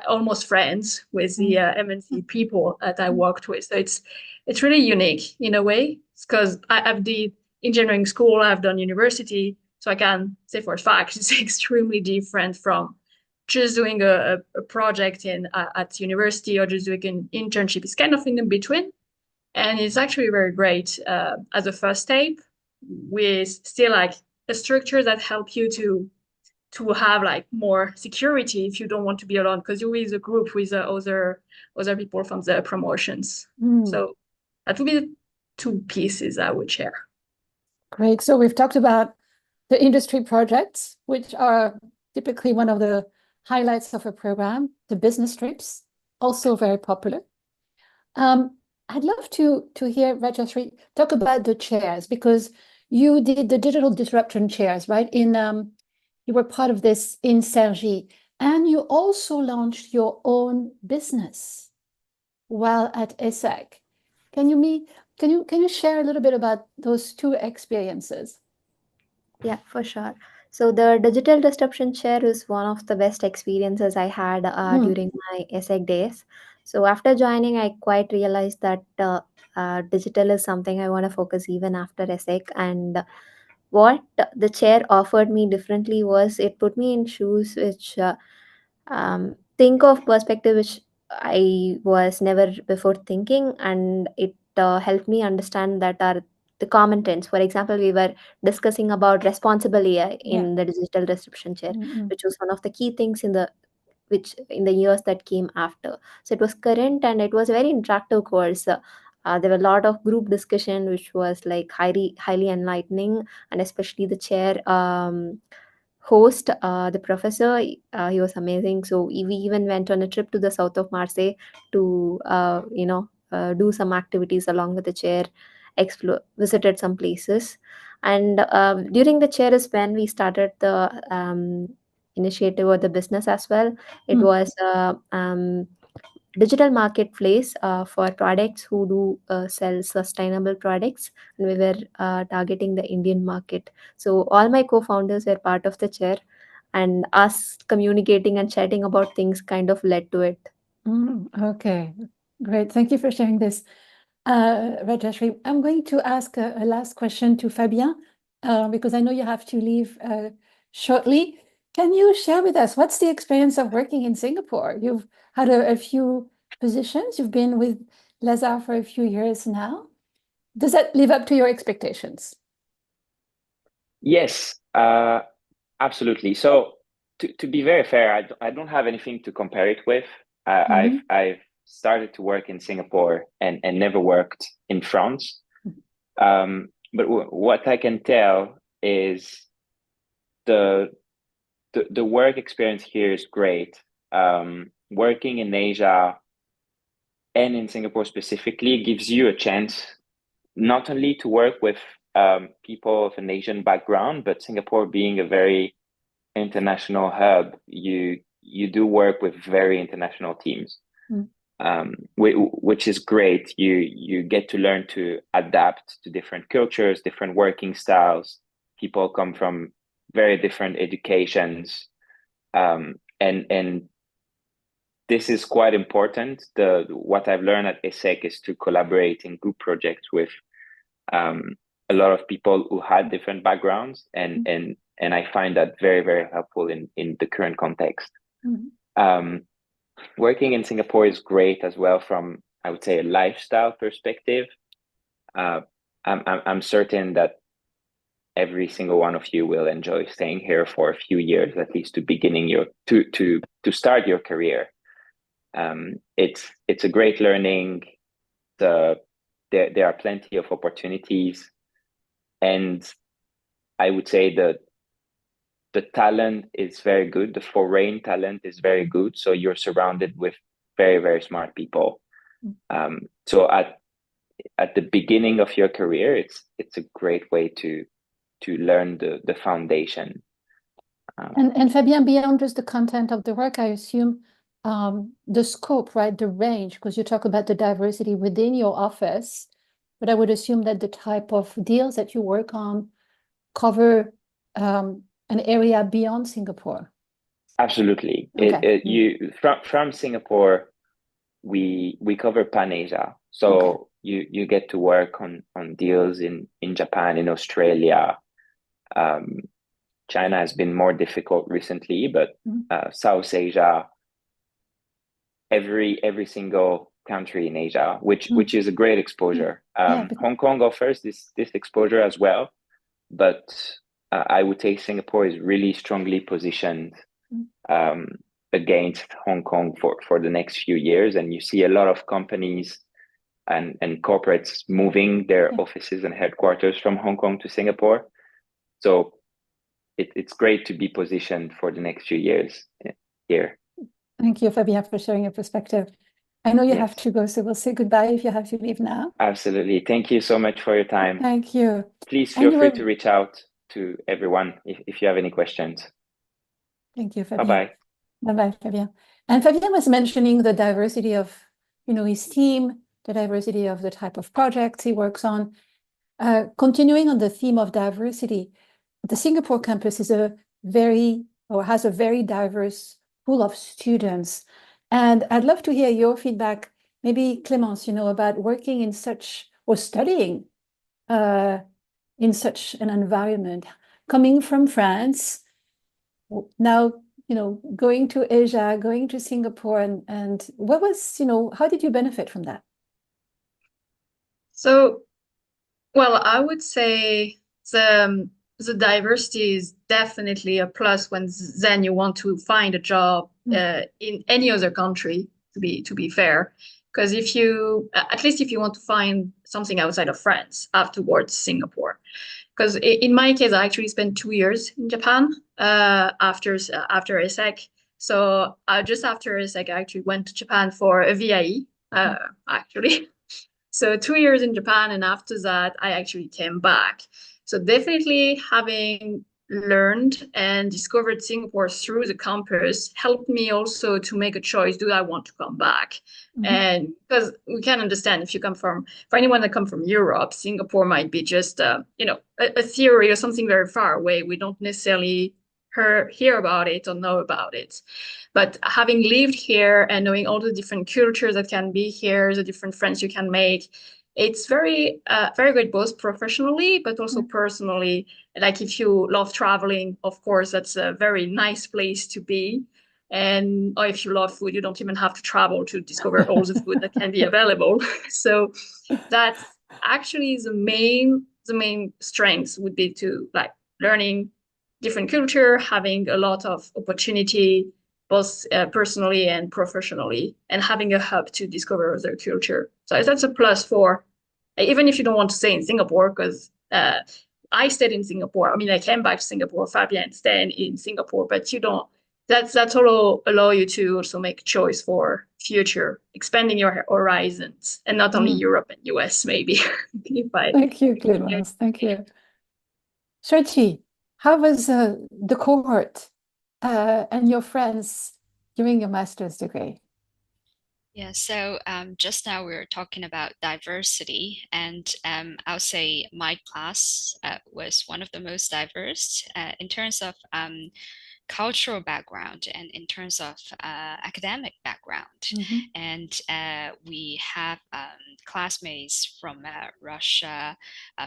almost friends with the MNC people that I worked with. So it's really unique in a way, because I've did engineering school, I've done university, so I can say for a fact it's extremely different from just doing a project at university or just doing an internship. It's kind of in between, and it's actually very great as a first step, with still like a structure that help you to have like more security if you don't want to be alone, because you're with a group with other people from the promotions. So that would be the 2 pieces I would share. Great. So we've talked about the industry projects, which are typically one of the highlights of a program, the business trips, also very popular. I'd love to hear Rajashree talk about the chairs, because you did the digital disruption chairs, right? You were part of this in Cergy, and you also launched your own business while at ESSEC. Can you share a little bit about those 2 experiences? Yeah, for sure. So the digital disruption chair is one of the best experiences I had during my ESSEC days. So after joining, I quite realized that digital is something I want to focus even after ESSEC. And what the chair offered me differently was it put me in shoes which think of perspective which I was never before thinking, and it helped me understand that the common trends. For example, we were discussing about responsible AI in the digital reception chair, which was one of the key things in the years that came after. So it was current and it was a very interactive course. There were a lot of group discussion, which was like highly enlightening, and especially the chair host, the professor, he was amazing. So we even went on a trip to the south of Marseille to do some activities along with the chair, explore visited some places. And during the chair is when we started the initiative or the business as well. It was digital marketplace for products who do sell sustainable products, and we were targeting the Indian market. So all my co-founders were part of the chair, and us communicating and chatting about things kind of led to it. Okay, great. Thank you for sharing this. Rajashri, I'm going to ask a last question to Fabien, because I know you have to leave shortly. Can you share with us what's the experience of working in Singapore? You've had a few positions. You've been with Lazar for a few years now. Does that live up to your expectations? Yes, absolutely. So to be very fair, I don't have anything to compare it with. I've started to work in Singapore and never worked in France. But what I can tell is the work experience here is great. Working in Asia and in Singapore specifically gives you a chance not only to work with people of an Asian background, but Singapore being a very international hub, you do work with very international teams, which is great. You get to learn to adapt to different cultures, different working styles. People come from very different educations, and this is quite important. What I've learned at ESSEC is to collaborate in group projects with a lot of people who had different backgrounds, and I find that very, very helpful in the current context. Working in Singapore is great as well from, I would say, a lifestyle perspective. I'm certain that every single one of you will enjoy staying here for a few years, at least to start your career. It's a great learning. There are plenty of opportunities, and I would say that the talent is very good. The foreign talent is very good. So you're surrounded with very, very smart people. So at the beginning of your career, it's a great way to learn the foundation. And Fabien, beyond just the content of the work, I assume the scope, right? The range, because you talk about the diversity within your office, but I would assume that the type of deals that you work on cover an area beyond Singapore. Absolutely. Okay. From Singapore, we cover Pan Asia. So you get to work on deals in Japan, in Australia. China has been more difficult recently, but South Asia, every single country in Asia, which is a great exposure. Hong Kong offers this exposure as well, but I would say Singapore is really strongly positioned against Hong Kong for the next few years, and you see a lot of companies and corporates moving their offices and headquarters from Hong Kong to Singapore. So it's great to be positioned for the next few years here. Thank you, Fabien, for sharing your perspective. I know you have to go, so we'll say goodbye if you have to leave now. Absolutely. Thank you so much for your time. Thank you. Please feel free to reach out to everyone if you have any questions. Thank you, Fabien. Bye-bye. Bye-bye, Fabien. And Fabien was mentioning the diversity of, his team, the diversity of the type of projects he works on. Continuing on the theme of diversity, the Singapore campus has a very diverse pool of students. And I'd love to hear your feedback, maybe Clémence, about working in such, or studying in such an environment, coming from France, now going to Asia, going to Singapore, and what was, how did you benefit from that? So, well, I would say the diversity is definitely a plus when then you want to find a job in any other country, to be fair. Because if you, at least if you want to find something outside of France afterwards, Singapore. Because in my case, I actually spent 2 years in Japan after ESSEC. So just after ESSEC, I actually went to Japan for a VIE, actually. So 2 years in Japan, and after that, I actually came back. So definitely having learned and discovered Singapore through the campus helped me also to make a choice. Do I want to come back? And because we can understand if you come from, for anyone that come from Europe, Singapore might be just, a theory or something very far away. We don't necessarily hear about it or know about it. But having lived here and knowing all the different cultures that can be here, the different friends you can make, it's very, very good, both professionally, but also personally. Like if you love traveling, of course, that's a very nice place to be. Or if you love food, you don't even have to travel to discover all the food that can be available. So that's actually the main strengths would be to like learning different culture, having a lot of opportunity, both personally and professionally, and having a hub to discover their culture. So that's a plus for, even if you don't want to stay in Singapore, because I stayed in Singapore. I mean, I came back to Singapore, Fabian staying in Singapore, but you don't, that's all allow you to also make a choice for future, expanding your horizons, and not only Europe and US, maybe. Thank you, Clémence. Thank you. Shrechi, how was the cohort and your friends during your master's degree? Yeah, so just now we were talking about diversity, and I'll say my class was one of the most diverse in terms of cultural background and in terms of academic background. And we have classmates from Russia,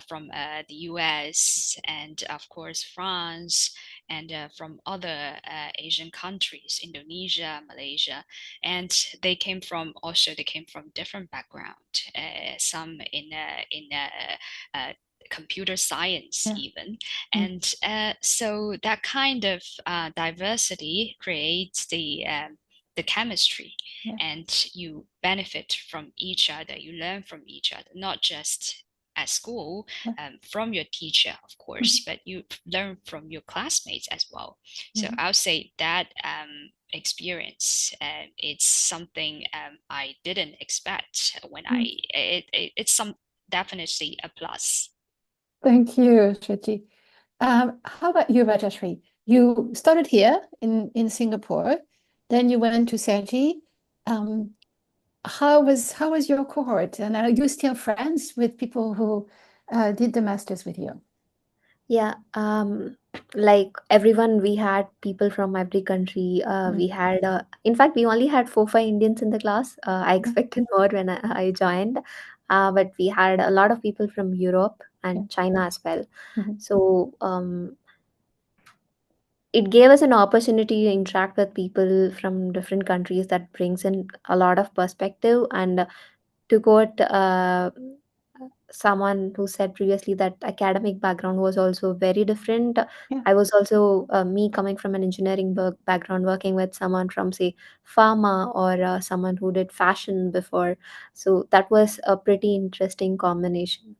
from the US, and of course France, and from other Asian countries, Indonesia, Malaysia, and they came from different background. Some in computer science even. And so that kind of diversity creates the chemistry, and you benefit from each other, you learn from each other, not just at school from your teacher, of course, but you learn from your classmates as well. So I'll say that experience, it's something I didn't expect when it's definitely a plus. Thank you, Shrechi. How about you, Rajashri? You started here in Singapore, then you went to SETI. How was your cohort? And are you still friends with people who did the masters with you? Yeah, like everyone, we had people from every country. We had, in fact, we only had 4-5 Indians in the class. I expected more when I joined, but we had a lot of people from Europe and China as well. So it gave us an opportunity to interact with people from different countries. That brings in a lot of perspective. And to quote someone who said previously that academic background was also very different. I was also me coming from an engineering background, working with someone from say pharma or someone who did fashion before. So that was a pretty interesting combination.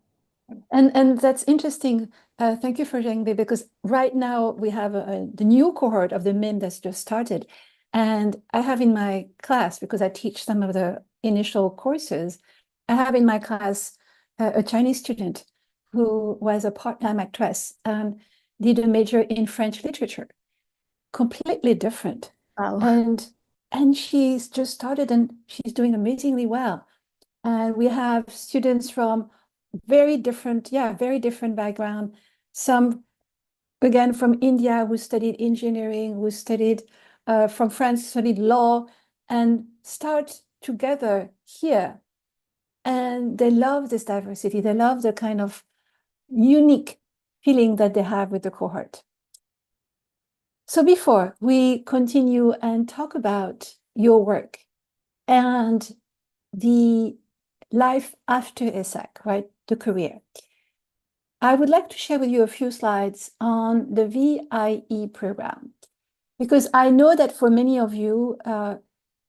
And that's interesting. Thank you for sharing that, because right now we have the new cohort of the MIM that's just started. And I have in my class, because I teach some of the initial courses, I have in my class a Chinese student who was a part-time actress and did a major in French literature. Completely different. Wow. And she's just started and she's doing amazingly well. And we have students from very different background. Some, again, from India, who studied engineering, who studied from France, studied law, and start together here. And they love this diversity. They love the kind of unique feeling that they have with the cohort. So before we continue and talk about your work and the life after ESSEC, right, the career, I would like to share with you a few slides on the VIE program, because I know that for many of you,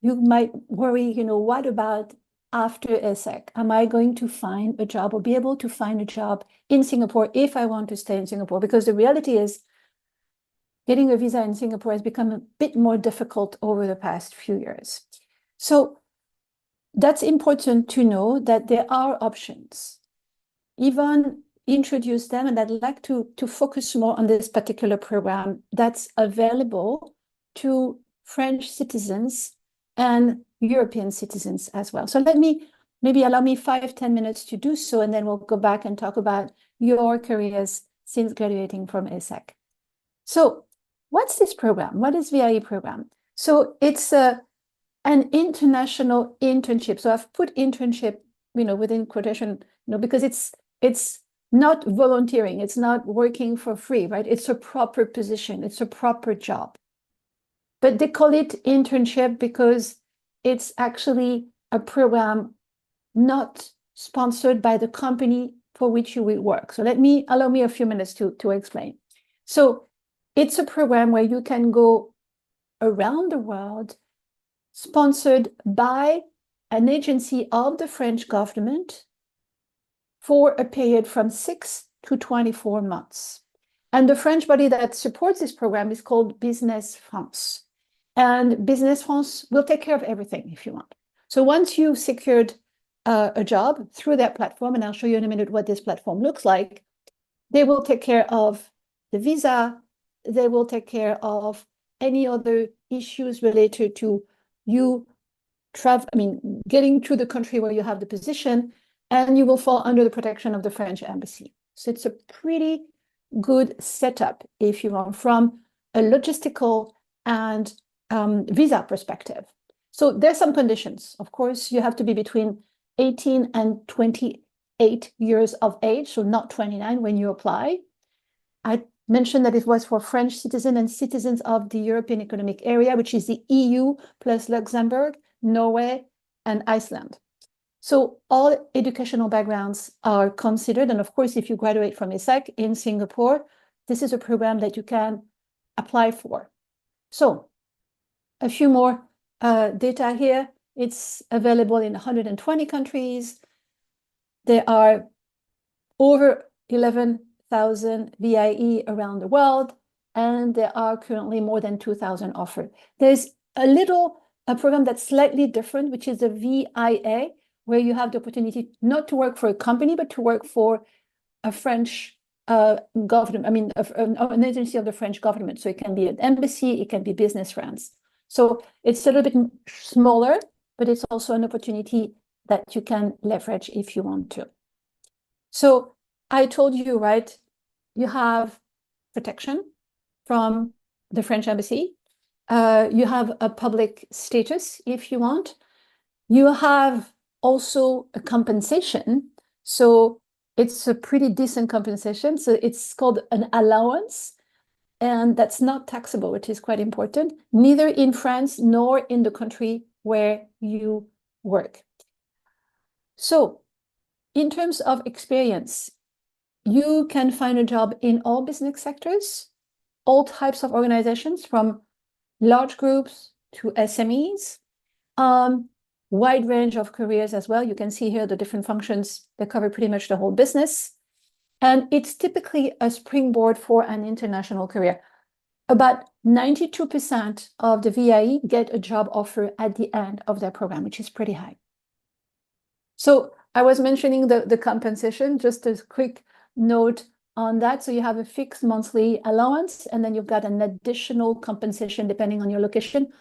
you might worry, what about after ESSEC? Am I going to find a job or be able to find a job in Singapore if I want to stay in Singapore? Because the reality is getting a visa in Singapore has become a bit more difficult over the past few years. So that's important to know that there are options. Yvonne introduced them, and I'd like to focus more on this particular program that's available to French citizens and European citizens as well. So maybe allow me 5-10 minutes to do so, and then we'll go back and talk about your careers since graduating from ESSEC. So what's this program? What is VIE program? So it's an international internship. So I've put internship, within quotation, because it's not volunteering. It's not working for free, right? It's a proper position. It's a proper job. But they call it internship because it's actually a program not sponsored by the company for which you will work. So allow me a few minutes to explain. So it's a program where you can go around the world, sponsored by an agency of the French government for a period from 6 to 24 months. And the French body that supports this program is called Business France. And Business France will take care of everything if you want. So once you've secured a job through that platform, and I'll show you in a minute what this platform looks like, they will take care of the visa, they will take care of any other issues related to you getting to the country where you have the position, and you will fall under the protection of the French embassy. So it's a pretty good setup, if you want, from a logistical and visa perspective. So there's some conditions. Of course, you have to be between 18 and 28 years of age, so not 29 when you apply. I mentioned that it was for French citizens and citizens of the European Economic Area, which is the EU plus Luxembourg, Norway, and Iceland. So all educational backgrounds are considered. And of course, if you graduate from ESSEC in Singapore, this is a program that you can apply for. So a few more data here. It's available in 120 countries. There are over 11,000 VIE around the world, and there are currently more than 2,000 offered. There's a program that's slightly different, which is the VIA, where you have the opportunity not to work for a company, but to work for a French government, an agency of the French government. So it can be an embassy, it can be Business France. So it's a little bit smaller, but it's also an opportunity that you can leverage if you want to. So I told you, right, you have protection from the French embassy. You have a public status if you want. You have also a compensation. So it's a pretty decent compensation. So it's called an allowance, and that's not taxable, which is quite important, neither in France nor in the country where you work. So in terms of experience, you can find a job in all business sectors, all types of organizations, from large groups to SMEs, wide range of careers as well. You can see here the different functions that cover pretty much the whole business. And it's typically a springboard for an international career. About 92% of the VIE get a job offer at the end of their program, which is pretty high. So I was mentioning the compensation, just a quick note on that. So you have a fixed monthly allowance, and then you've got an additional compensation depending on your location.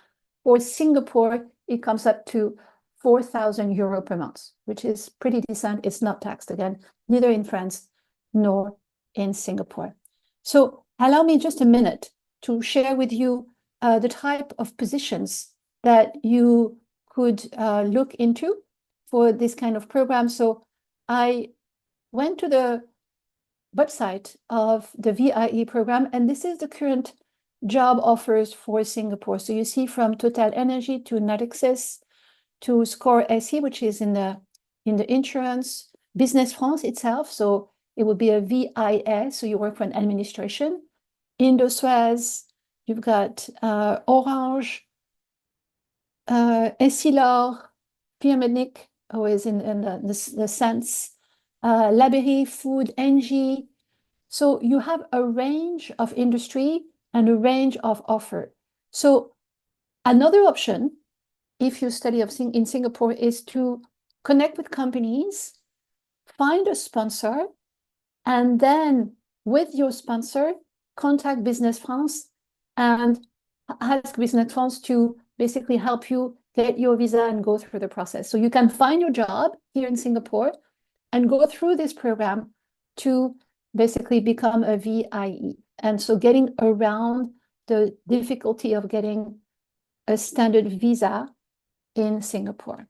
For Singapore, it comes up to 4,000 euro per month, which is pretty decent. It's not taxed again, neither in France nor in Singapore. So allow me just a minute to share with you the type of positions that you could look into for this kind of program. So I went to the website of the VIE program, and this is the current job offers for Singapore. So you see from Total Energy to Natixis to Score SE, which is in the insurance, Business France itself. So it would be a VIS, so you work for an administration. Indosuez, you've got Orange, Essilor, Pyramidnik, who is in the sense, Labeyrie, Food, Engie. So you have a range of industry and a range of offer. So another option, if you study in Singapore, is to connect with companies, find a sponsor, and then with your sponsor, contact Business France and ask Business France to basically help you get your visa and go through the process. So you can find your job here in Singapore and go through this program to basically become a VIE. And so getting around the difficulty of getting a standard visa in Singapore.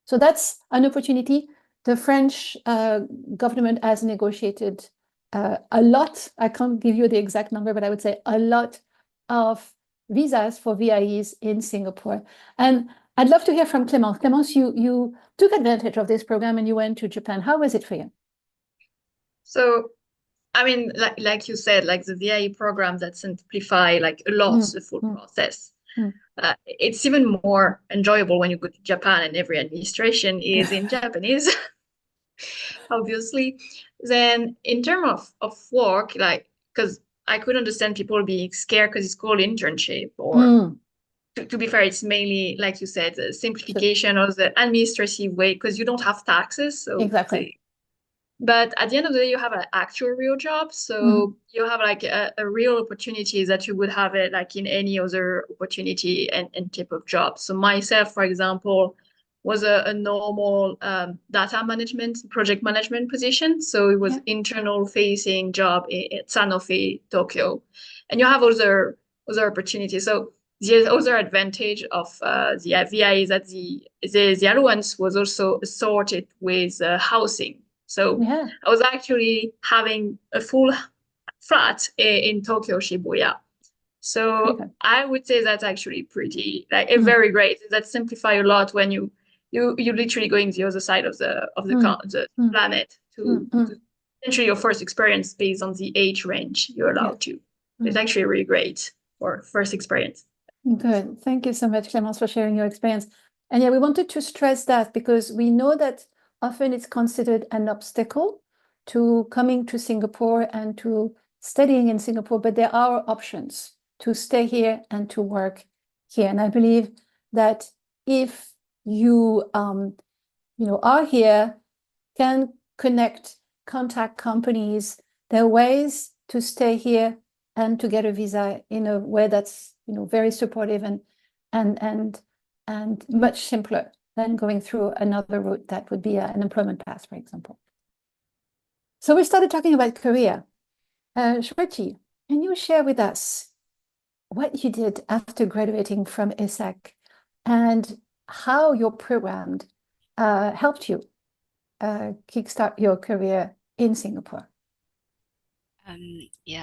So that's an opportunity. The French government has negotiated a lot. I can't give you the exact number, but I would say a lot of visas for VIEs in Singapore. And I'd love to hear from Clémence. Clémence, you took advantage of this program and you went to Japan. How was it for you? So, I mean, like you said, like the VIE programs that simplify like a lot the full process. It's even more enjoyable when you go to Japan and every administration is in Japanese, obviously. Then in terms of work, like, because I could understand people being scared because it's called internship, or to be fair, it's mainly, like you said, the simplification of the administrative way, because you don't have taxes. So exactly. But at the end of the day, you have an actual real job. So you have like a real opportunity that you would have it like in any other opportunity and type of job. So myself, for example, was a normal data management, project management position. So it was internal facing job at Sanofi, Tokyo. And you have other opportunities. So the other advantage of the VI is that the allowance was also sorted with housing. So I was actually having a full flat in Tokyo, Shibuya. So I would say that's actually pretty, like, very great. That simplify a lot when you literally going the other side of the planet to essentially your first experience based on the age range you're allowed to. It's actually really great for first experience. Good. Thank you so much, Clémence, for sharing your experience. And we wanted to stress that because we know that often it's considered an obstacle to coming to Singapore and to studying in Singapore, but there are options to stay here and to work here. And I believe that if you, are here, can contact companies, there are ways to stay here and to get a visa in a way that's, very supportive and much simpler than going through another route that would be an employment pass, for example. So we started talking about career. Shruti, can you share with us what you did after graduating from ESSEC and how your program helped you kickstart your career in Singapore?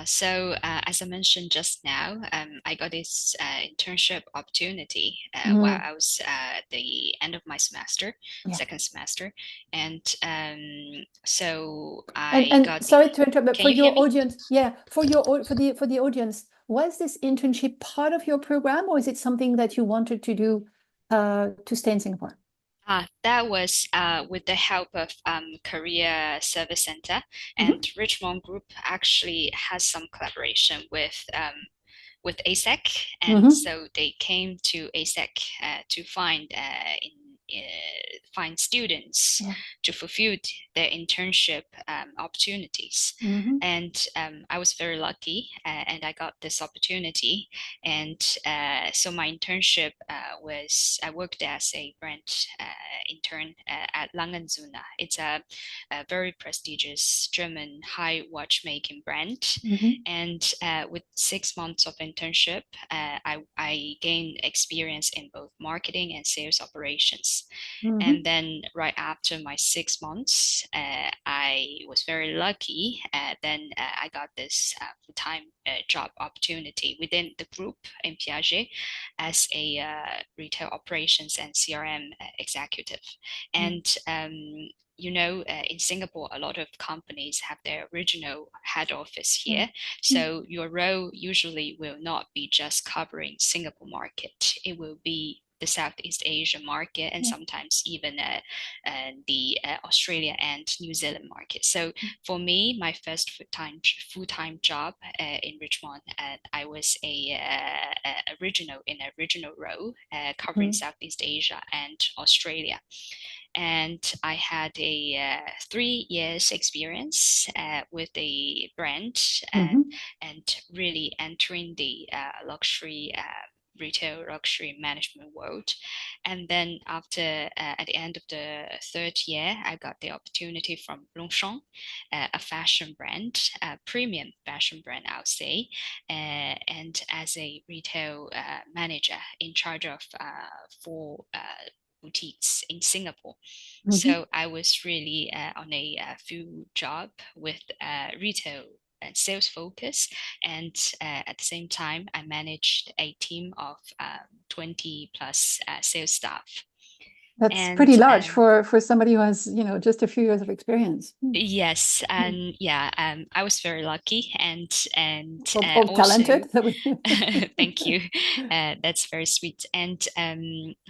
So as I mentioned just now, I got this internship opportunity while I was at the end of my semester, second semester, and so I got. Sorry to interrupt, but for your audience, for the audience, was this internship part of your program, or is it something that you wanted to do to stay in Singapore? That was with the help of Career Service Center, and Richmond Group actually has some collaboration with ESSEC, and so they came to ESSEC to find students to fulfill their internship opportunities. And I was very lucky and I got this opportunity. And so my internship was, I worked as a brand intern at Lange & Söhne. It's a very prestigious German high watchmaking brand. And with 6 months of internship, I gained experience in both marketing and sales operations. months. And then right after my 6 months, I was very lucky. Then I got this full-time job opportunity within the group in Piaget as a retail operations and CRM executive. And you know, in Singapore, a lot of companies have their original head office here. So your role usually will not be just covering Singapore market. It will be the Southeast Asia market and sometimes even the Australia and New Zealand market. So for me, my first full-time job in Richmond, I was a regional role covering Southeast Asia and Australia. And I had a 3 years experience with the brand and really entering the retail luxury management world. And then after at the end of the 3rd year, I got the opportunity from Longchamp, a fashion brand, a premium fashion brand, I would say, and as a retail manager in charge of 4 boutiques in Singapore. So I was really on a full job with retail and sales focus, and at the same time I managed a team of 20 plus sales staff. That's pretty large for somebody who has, you know, just a few years of experience. Yes, and yeah, I was very lucky and also talented. Thank you. That's very sweet. And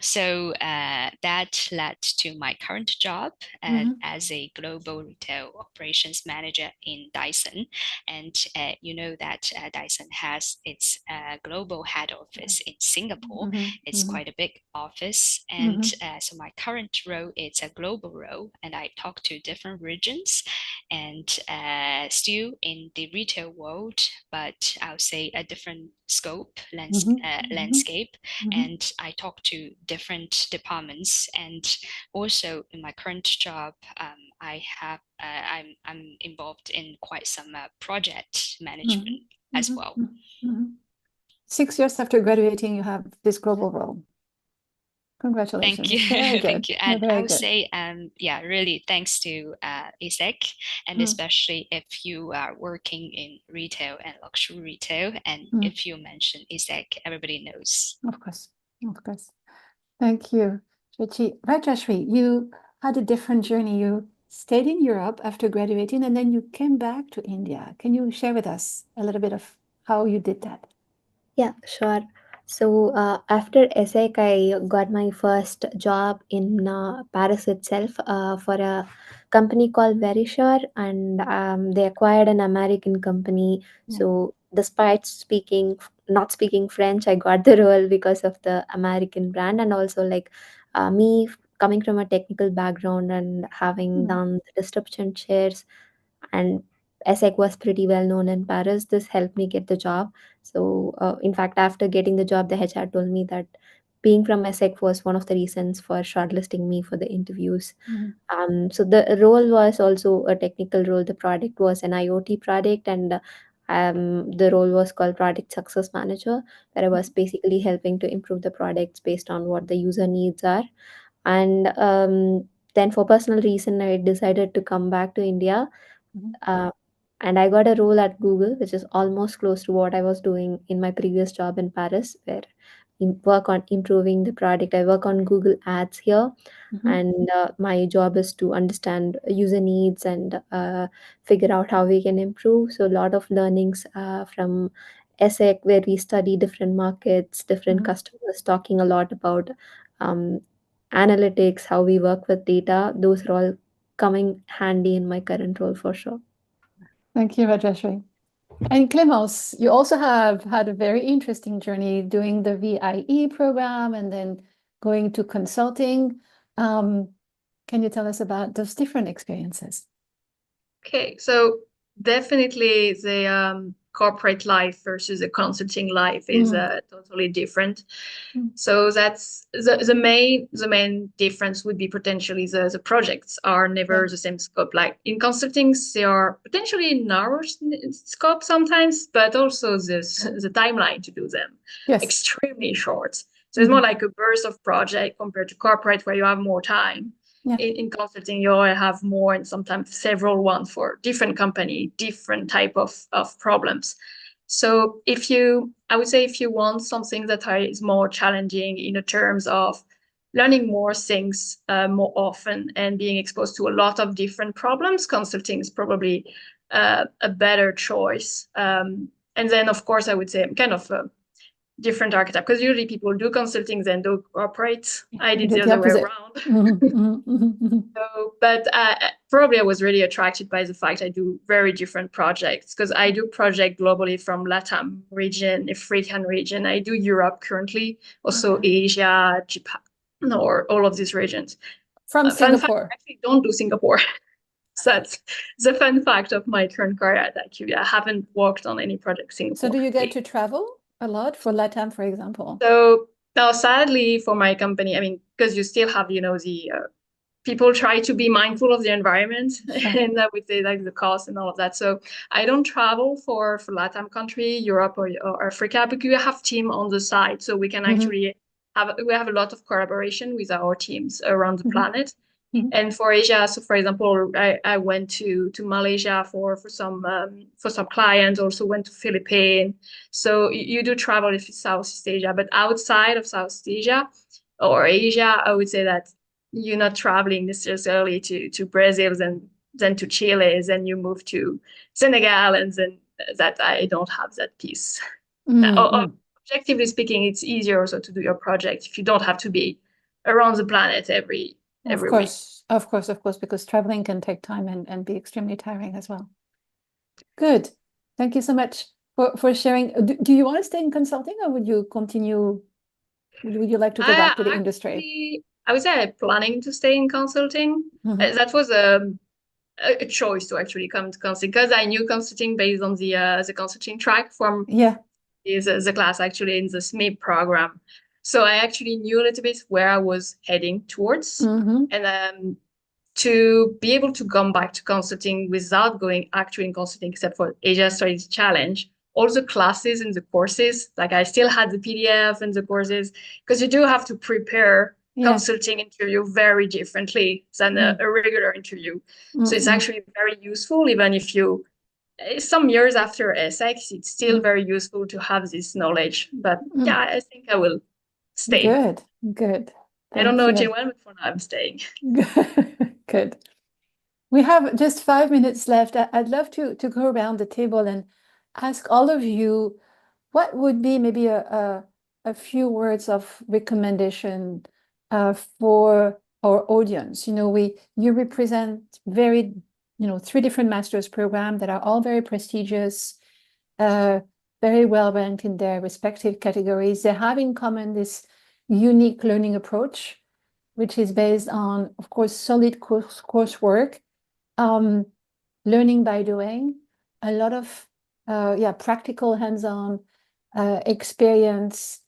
so that led to my current job as a global retail operations manager in Dyson. And you know that Dyson has its global head office in Singapore. It's quite a big office, and so my current role is a global role, and I talk to different regions and still in the retail world, but I would say a different scope, landscape, and I talk to different departments. And also in my current job, I'm involved in quite some project management as well. 6 years after graduating, you have this global role. Congratulations. Thank you. Very good. Thank you. And Very I would good. say, yeah, really thanks to ESSEC, and especially if you are working in retail and luxury retail, and if you mention ESSEC, everybody knows. Of course. Of course. Thank you, Rajashri. You had a different journey. You stayed in Europe after graduating, and then you came back to India. Can you share with us a little bit of how you did that? Yeah, sure. So after ESSEC, I got my first job in Paris itself for a company called Verisure, and they acquired an American company. So despite not speaking French, I got the role because of the American brand, and also like me coming from a technical background and having done the distribution shares, and ESSEC was pretty well known in Paris. This helped me get the job. So, in fact, after getting the job, the HR told me that being from ESSEC was one of the reasons for shortlisting me for the interviews. So the role was also a technical role. The product was an IoT product, and the role was called Product Success Manager, where I was basically helping to improve the products based on what the user needs are. And then, for personal reason, I decided to come back to India. And I got a role at Google, which is almost close to what I was doing in my previous job in Paris, where I work on improving the product. I work on Google Ads here, and my job is to understand user needs and figure out how we can improve. So a lot of learnings from ESSEC, where we study different markets, different customers, talking a lot about analytics, how we work with data. Those are all coming handy in my current role for sure. Thank you, Rajashri. And Clemence, you also have had a very interesting journey doing the VIE program and then going to consulting. Can you tell us about those different experiences? Okay, so definitely the corporate life versus the consulting life is totally different. So that's the main difference would be potentially the projects are never the same scope. Like in consulting, they are potentially narrow scope sometimes, but also the timeline to do them extremely short. So it's more like a burst of project compared to corporate where you have more time. Yeah. In consulting, you always have more and sometimes several ones for different company, different type of problems. So I would say if you want something that is more challenging in the terms of learning more things more often and being exposed to a lot of different problems, consulting is probably a better choice. And then, of course, I would say I'm kind of a different archetype because usually people do consulting then do corporate. I did the other way around. But probably I was really attracted by the fact I do very different projects because I do project globally from LATAM region, African region. I do Europe currently, also Asia, Japan, or all of these regions. From Singapore. Fact, I actually don't do Singapore. So that's the fun fact of my current career at IQ. I haven't worked on any project Singapore. So do you get to travel a lot for LATAM, for example? So now, sadly, for my company, I mean, because you still have, the people try to be mindful of the environment and with the cost and all of that. So I don't travel for LATAM country, Europe or Africa, but we have team on the side, so we can actually have a lot of collaboration with our teams around the planet. And for Asia, so for example, I went to Malaysia for some clients, also went to Philippines. So you do travel if it's Southeast Asia, but outside of Southeast Asia or Asia, I would say that you're not traveling necessarily to Brazil and then to Chile, then you move to Senegal, and then that I don't have that piece. Objectively speaking, it's easier also to do your project if you don't have to be around the planet every week. Of course, because traveling can take time and be extremely tiring as well. Good. Thank you so much for sharing. Do you want to stay in consulting, or would you continue? Would you like to go back to the industry? I would say I'm planning to stay in consulting. That was a choice to actually come to consulting because I knew consulting based on the consulting track from the class actually in the SMIP program. So I actually knew a little bit where I was heading towards. And to be able to come back to consulting without going actually in consulting, except for Asia Studies Challenge, all the classes and the courses, like I still had the PDF and the courses, because you do have to prepare consulting interview very differently than a regular interview. So it's actually very useful, even if you, some years after ESSEC, it's still very useful to have this knowledge. But yeah, I think I will stay. Good. I don't know Jane, but for now I'm staying. Good. We have just 5 minutes left. I'd love to go around the table and ask all of you what would be maybe a few words of recommendation for our audience. You represent very, 3 different master's programs that are all very prestigious, very well ranked in their respective categories. They have in common this unique learning approach, which is based on, of course, solid coursework, learning by doing, a lot of practical hands-on experience,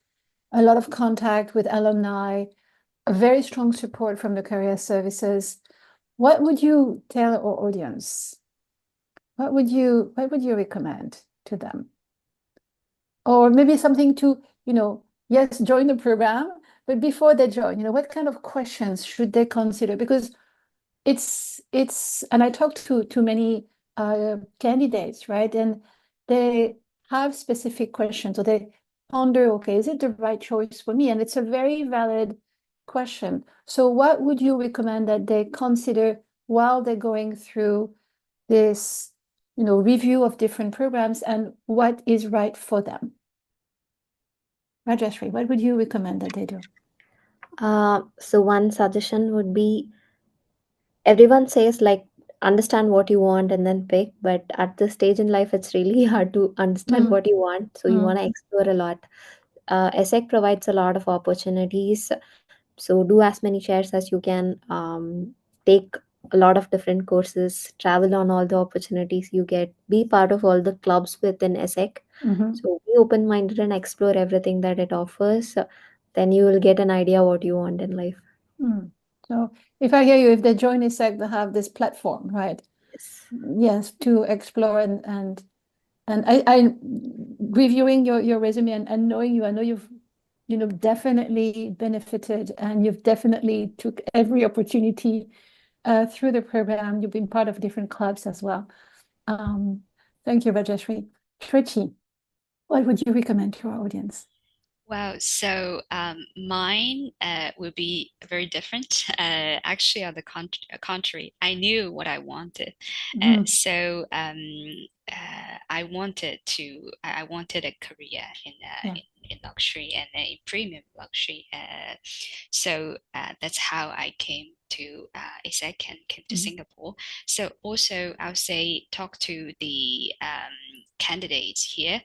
a lot of contact with alumni, a very strong support from the career services. What would you tell our audience? What would you recommend to them? Or maybe something to, yes, join the program, but before they join, what kind of questions should they consider? Because it's, and I talked to many candidates, right? And they have specific questions, or they ponder, okay, is it the right choice for me? And it's a very valid question. So what would you recommend that they consider while they're going through this, review of different programs and what is right for them? Rajeshri, what would you recommend that they do? So one suggestion would be, everyone says like understand what you want and then pick, but at this stage in life it's really hard to understand what you want, so you want to explore a lot. ESSEC provides a lot of opportunities, so do as many shares as you can, take a lot of different courses, travel on all the opportunities you get, be part of all the clubs within ESSEC. So be open-minded and explore everything that it offers. Then you will get an idea what you want in life. So if I hear you, if they join ESSEC, they have this platform, right? Yes, to explore and I reviewing your resume and knowing you, I know you've definitely benefited, and you've definitely took every opportunity through the program. You've been part of different clubs as well. Thank you, Rajeshri. Shruti, what would you recommend to our audience? Wow, so mine will be very different. Actually, on the contrary, I knew what I wanted. So I wanted a career in luxury and in premium luxury. So that's how I came to ESSEC and came to Singapore. So also, I'll say talk to the candidates here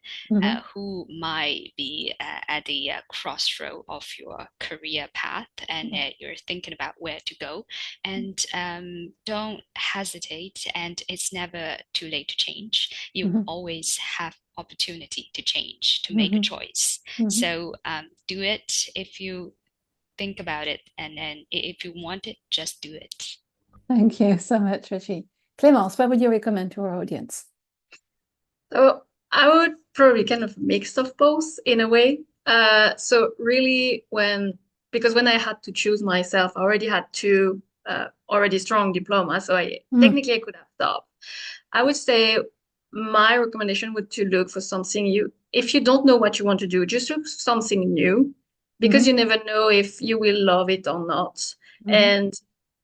who might be at the crossroad of your career path, and you're thinking about where to go, and don't hesitate, and it's never too late to change. You always have opportunity to change, to make a choice. So do it if you think about it, and then if you want it, just do it. Thank you so much, Rishi. Clémence, what would you recommend to our audience? So I would probably kind of mix of both in a way. So really because when I had to choose myself, I already had two already strong diplomas, so technically I could have stopped. I would say my recommendation would to look for something if you don't know what you want to do, just look for something new, because you never know if you will love it or not. And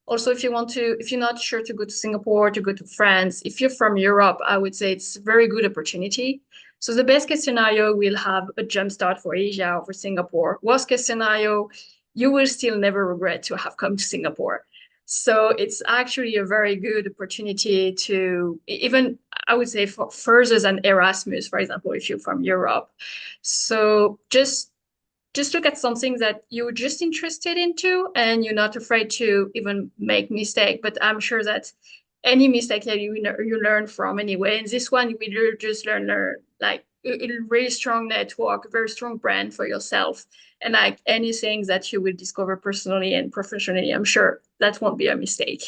also, if you're not sure to go to Singapore, to go to France, if you're from Europe, I would say it's a very good opportunity. So the best case scenario, we'll have a jump start for Asia or for Singapore. Worst case scenario, you will still never regret to have come to Singapore. So it's actually a very good opportunity to even, I would say, for further than Erasmus, for example, if you're from Europe. So just look at something that you're just interested into, and you're not afraid to even make mistake. But I'm sure that any mistake that you learn from anyway. And this one, you just learn like a really strong network, a very strong brand for yourself. And like anything that you will discover personally and professionally, I'm sure that won't be a mistake.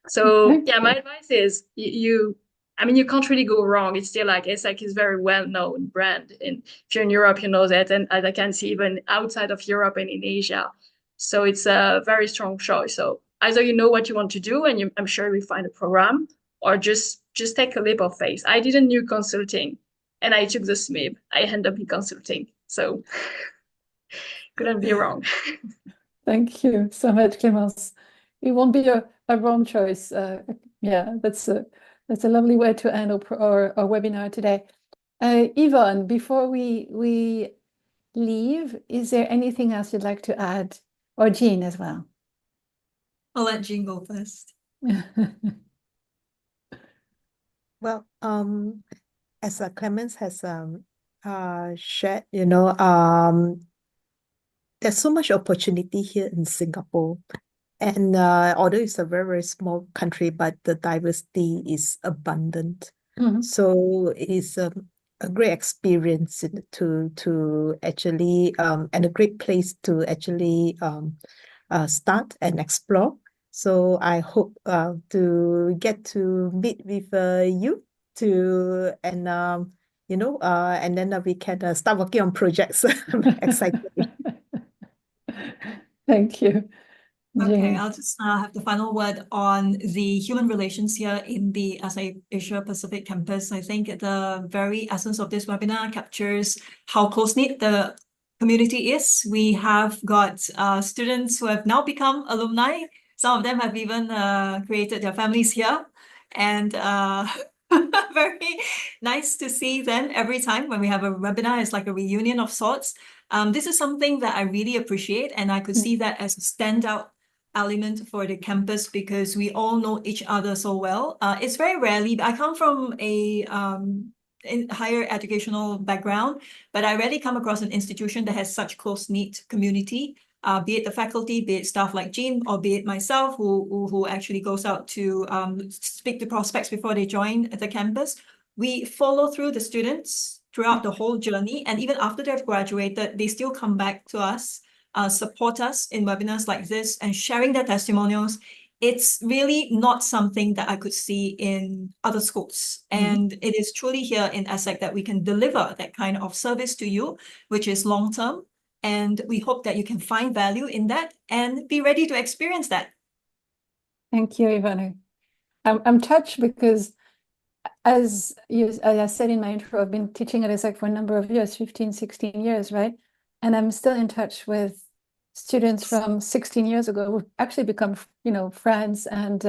So yeah, my advice is you can't really go wrong. It's still like ESSEC is very well-known brand. And if you're in Europe, you know that. And as I can see, even outside of Europe and in Asia. So it's a very strong choice. So either you know what you want to do, and I'm sure you'll find a program, or just take a leap of faith. I didn't do consulting, and I took the SMIB. I ended up in consulting. So couldn't be wrong. Thank you so much, Clémence. It won't be a wrong choice. Yeah, that's a lovely way to end our webinar today. Yvonne, before we leave, is there anything else you'd like to add? Or Jean as well? I'll let Jean go first. Well, as Clemens has shared, there's so much opportunity here in Singapore. And although it's a very, very small country, but the diversity is abundant. So it's a great experience to actually, and a great place to actually start and explore. So I hope to get to meet with you and then we can start working on projects. I'm excited. Thank you. Okay, I'll just have the final word on the human relations here in the Asia Pacific campus. I think the very essence of this webinar captures how close-knit the community is. We have got students who have now become alumni. Some of them have even created their families here. And very nice to see them every time when we have a webinar. It's like a reunion of sorts. This is something that I really appreciate, and I could see that as a standout element for the campus because we all know each other so well. It's very rarely, I come from a higher educational background, but I rarely come across an institution that has such close-knit community, be it the faculty, be it staff like Jean, or be it myself who actually goes out to speak to prospects before they join the campus. We follow through the students throughout the whole journey, and even after they've graduated, they still come back to us, support us in webinars like this and sharing their testimonials. It's really not something that I could see in other schools. And it is truly here in ESSEC that we can deliver that kind of service to you, which is long-term And we hope that you can find value in that and be ready to experience that. Thank you, Ivana. I'm touched because as I said in my intro, I've been teaching at ESSEC for a number of years, 15, 16 years, right? And I'm still in touch with students from 16 years ago who've actually become, friends and,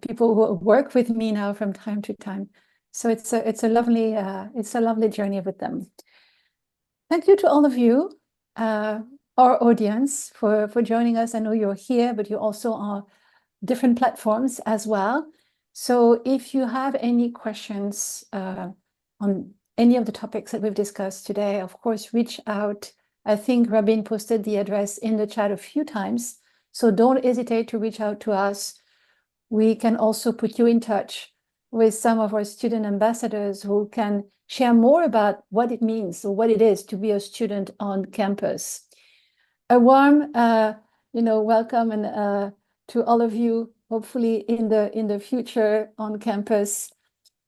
people who work with me now from time to time. So it's a lovely journey with them. Thank you to all of you, our audience, for joining us. I know you're here, but you also are different platforms as well. So if you have any questions on any of the topics that we've discussed today, of course, reach out. I think Robin posted the address in the chat a few times, so don't hesitate to reach out to us. We can also put you in touch with some of our student ambassadors who can share more about what it means or what it is to be a student on campus. A warm, welcome and to all of you, hopefully in the future on campus.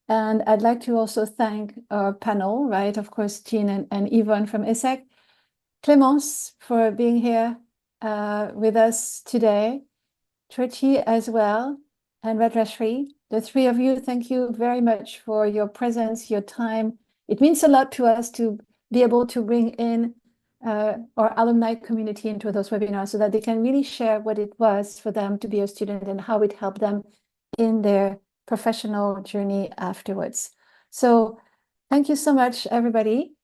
And I'd like to also thank our panel, right? Of course, Jean and Yvonne from ESSEC, Clémence for being here with us today, Trichy as well, and Rajashri. The three of you, thank you very much for your presence, your time. It means a lot to us to be able to bring in our alumni community into those webinars so that they can really share what it was for them to be a student and how it helped them in their professional journey afterwards. So thank you so much, everybody.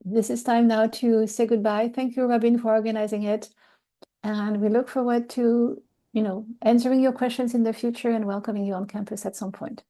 This is time now to say goodbye. Thank you, Robin, for organizing it. And we look forward to, answering your questions in the future and welcoming you on campus at some point.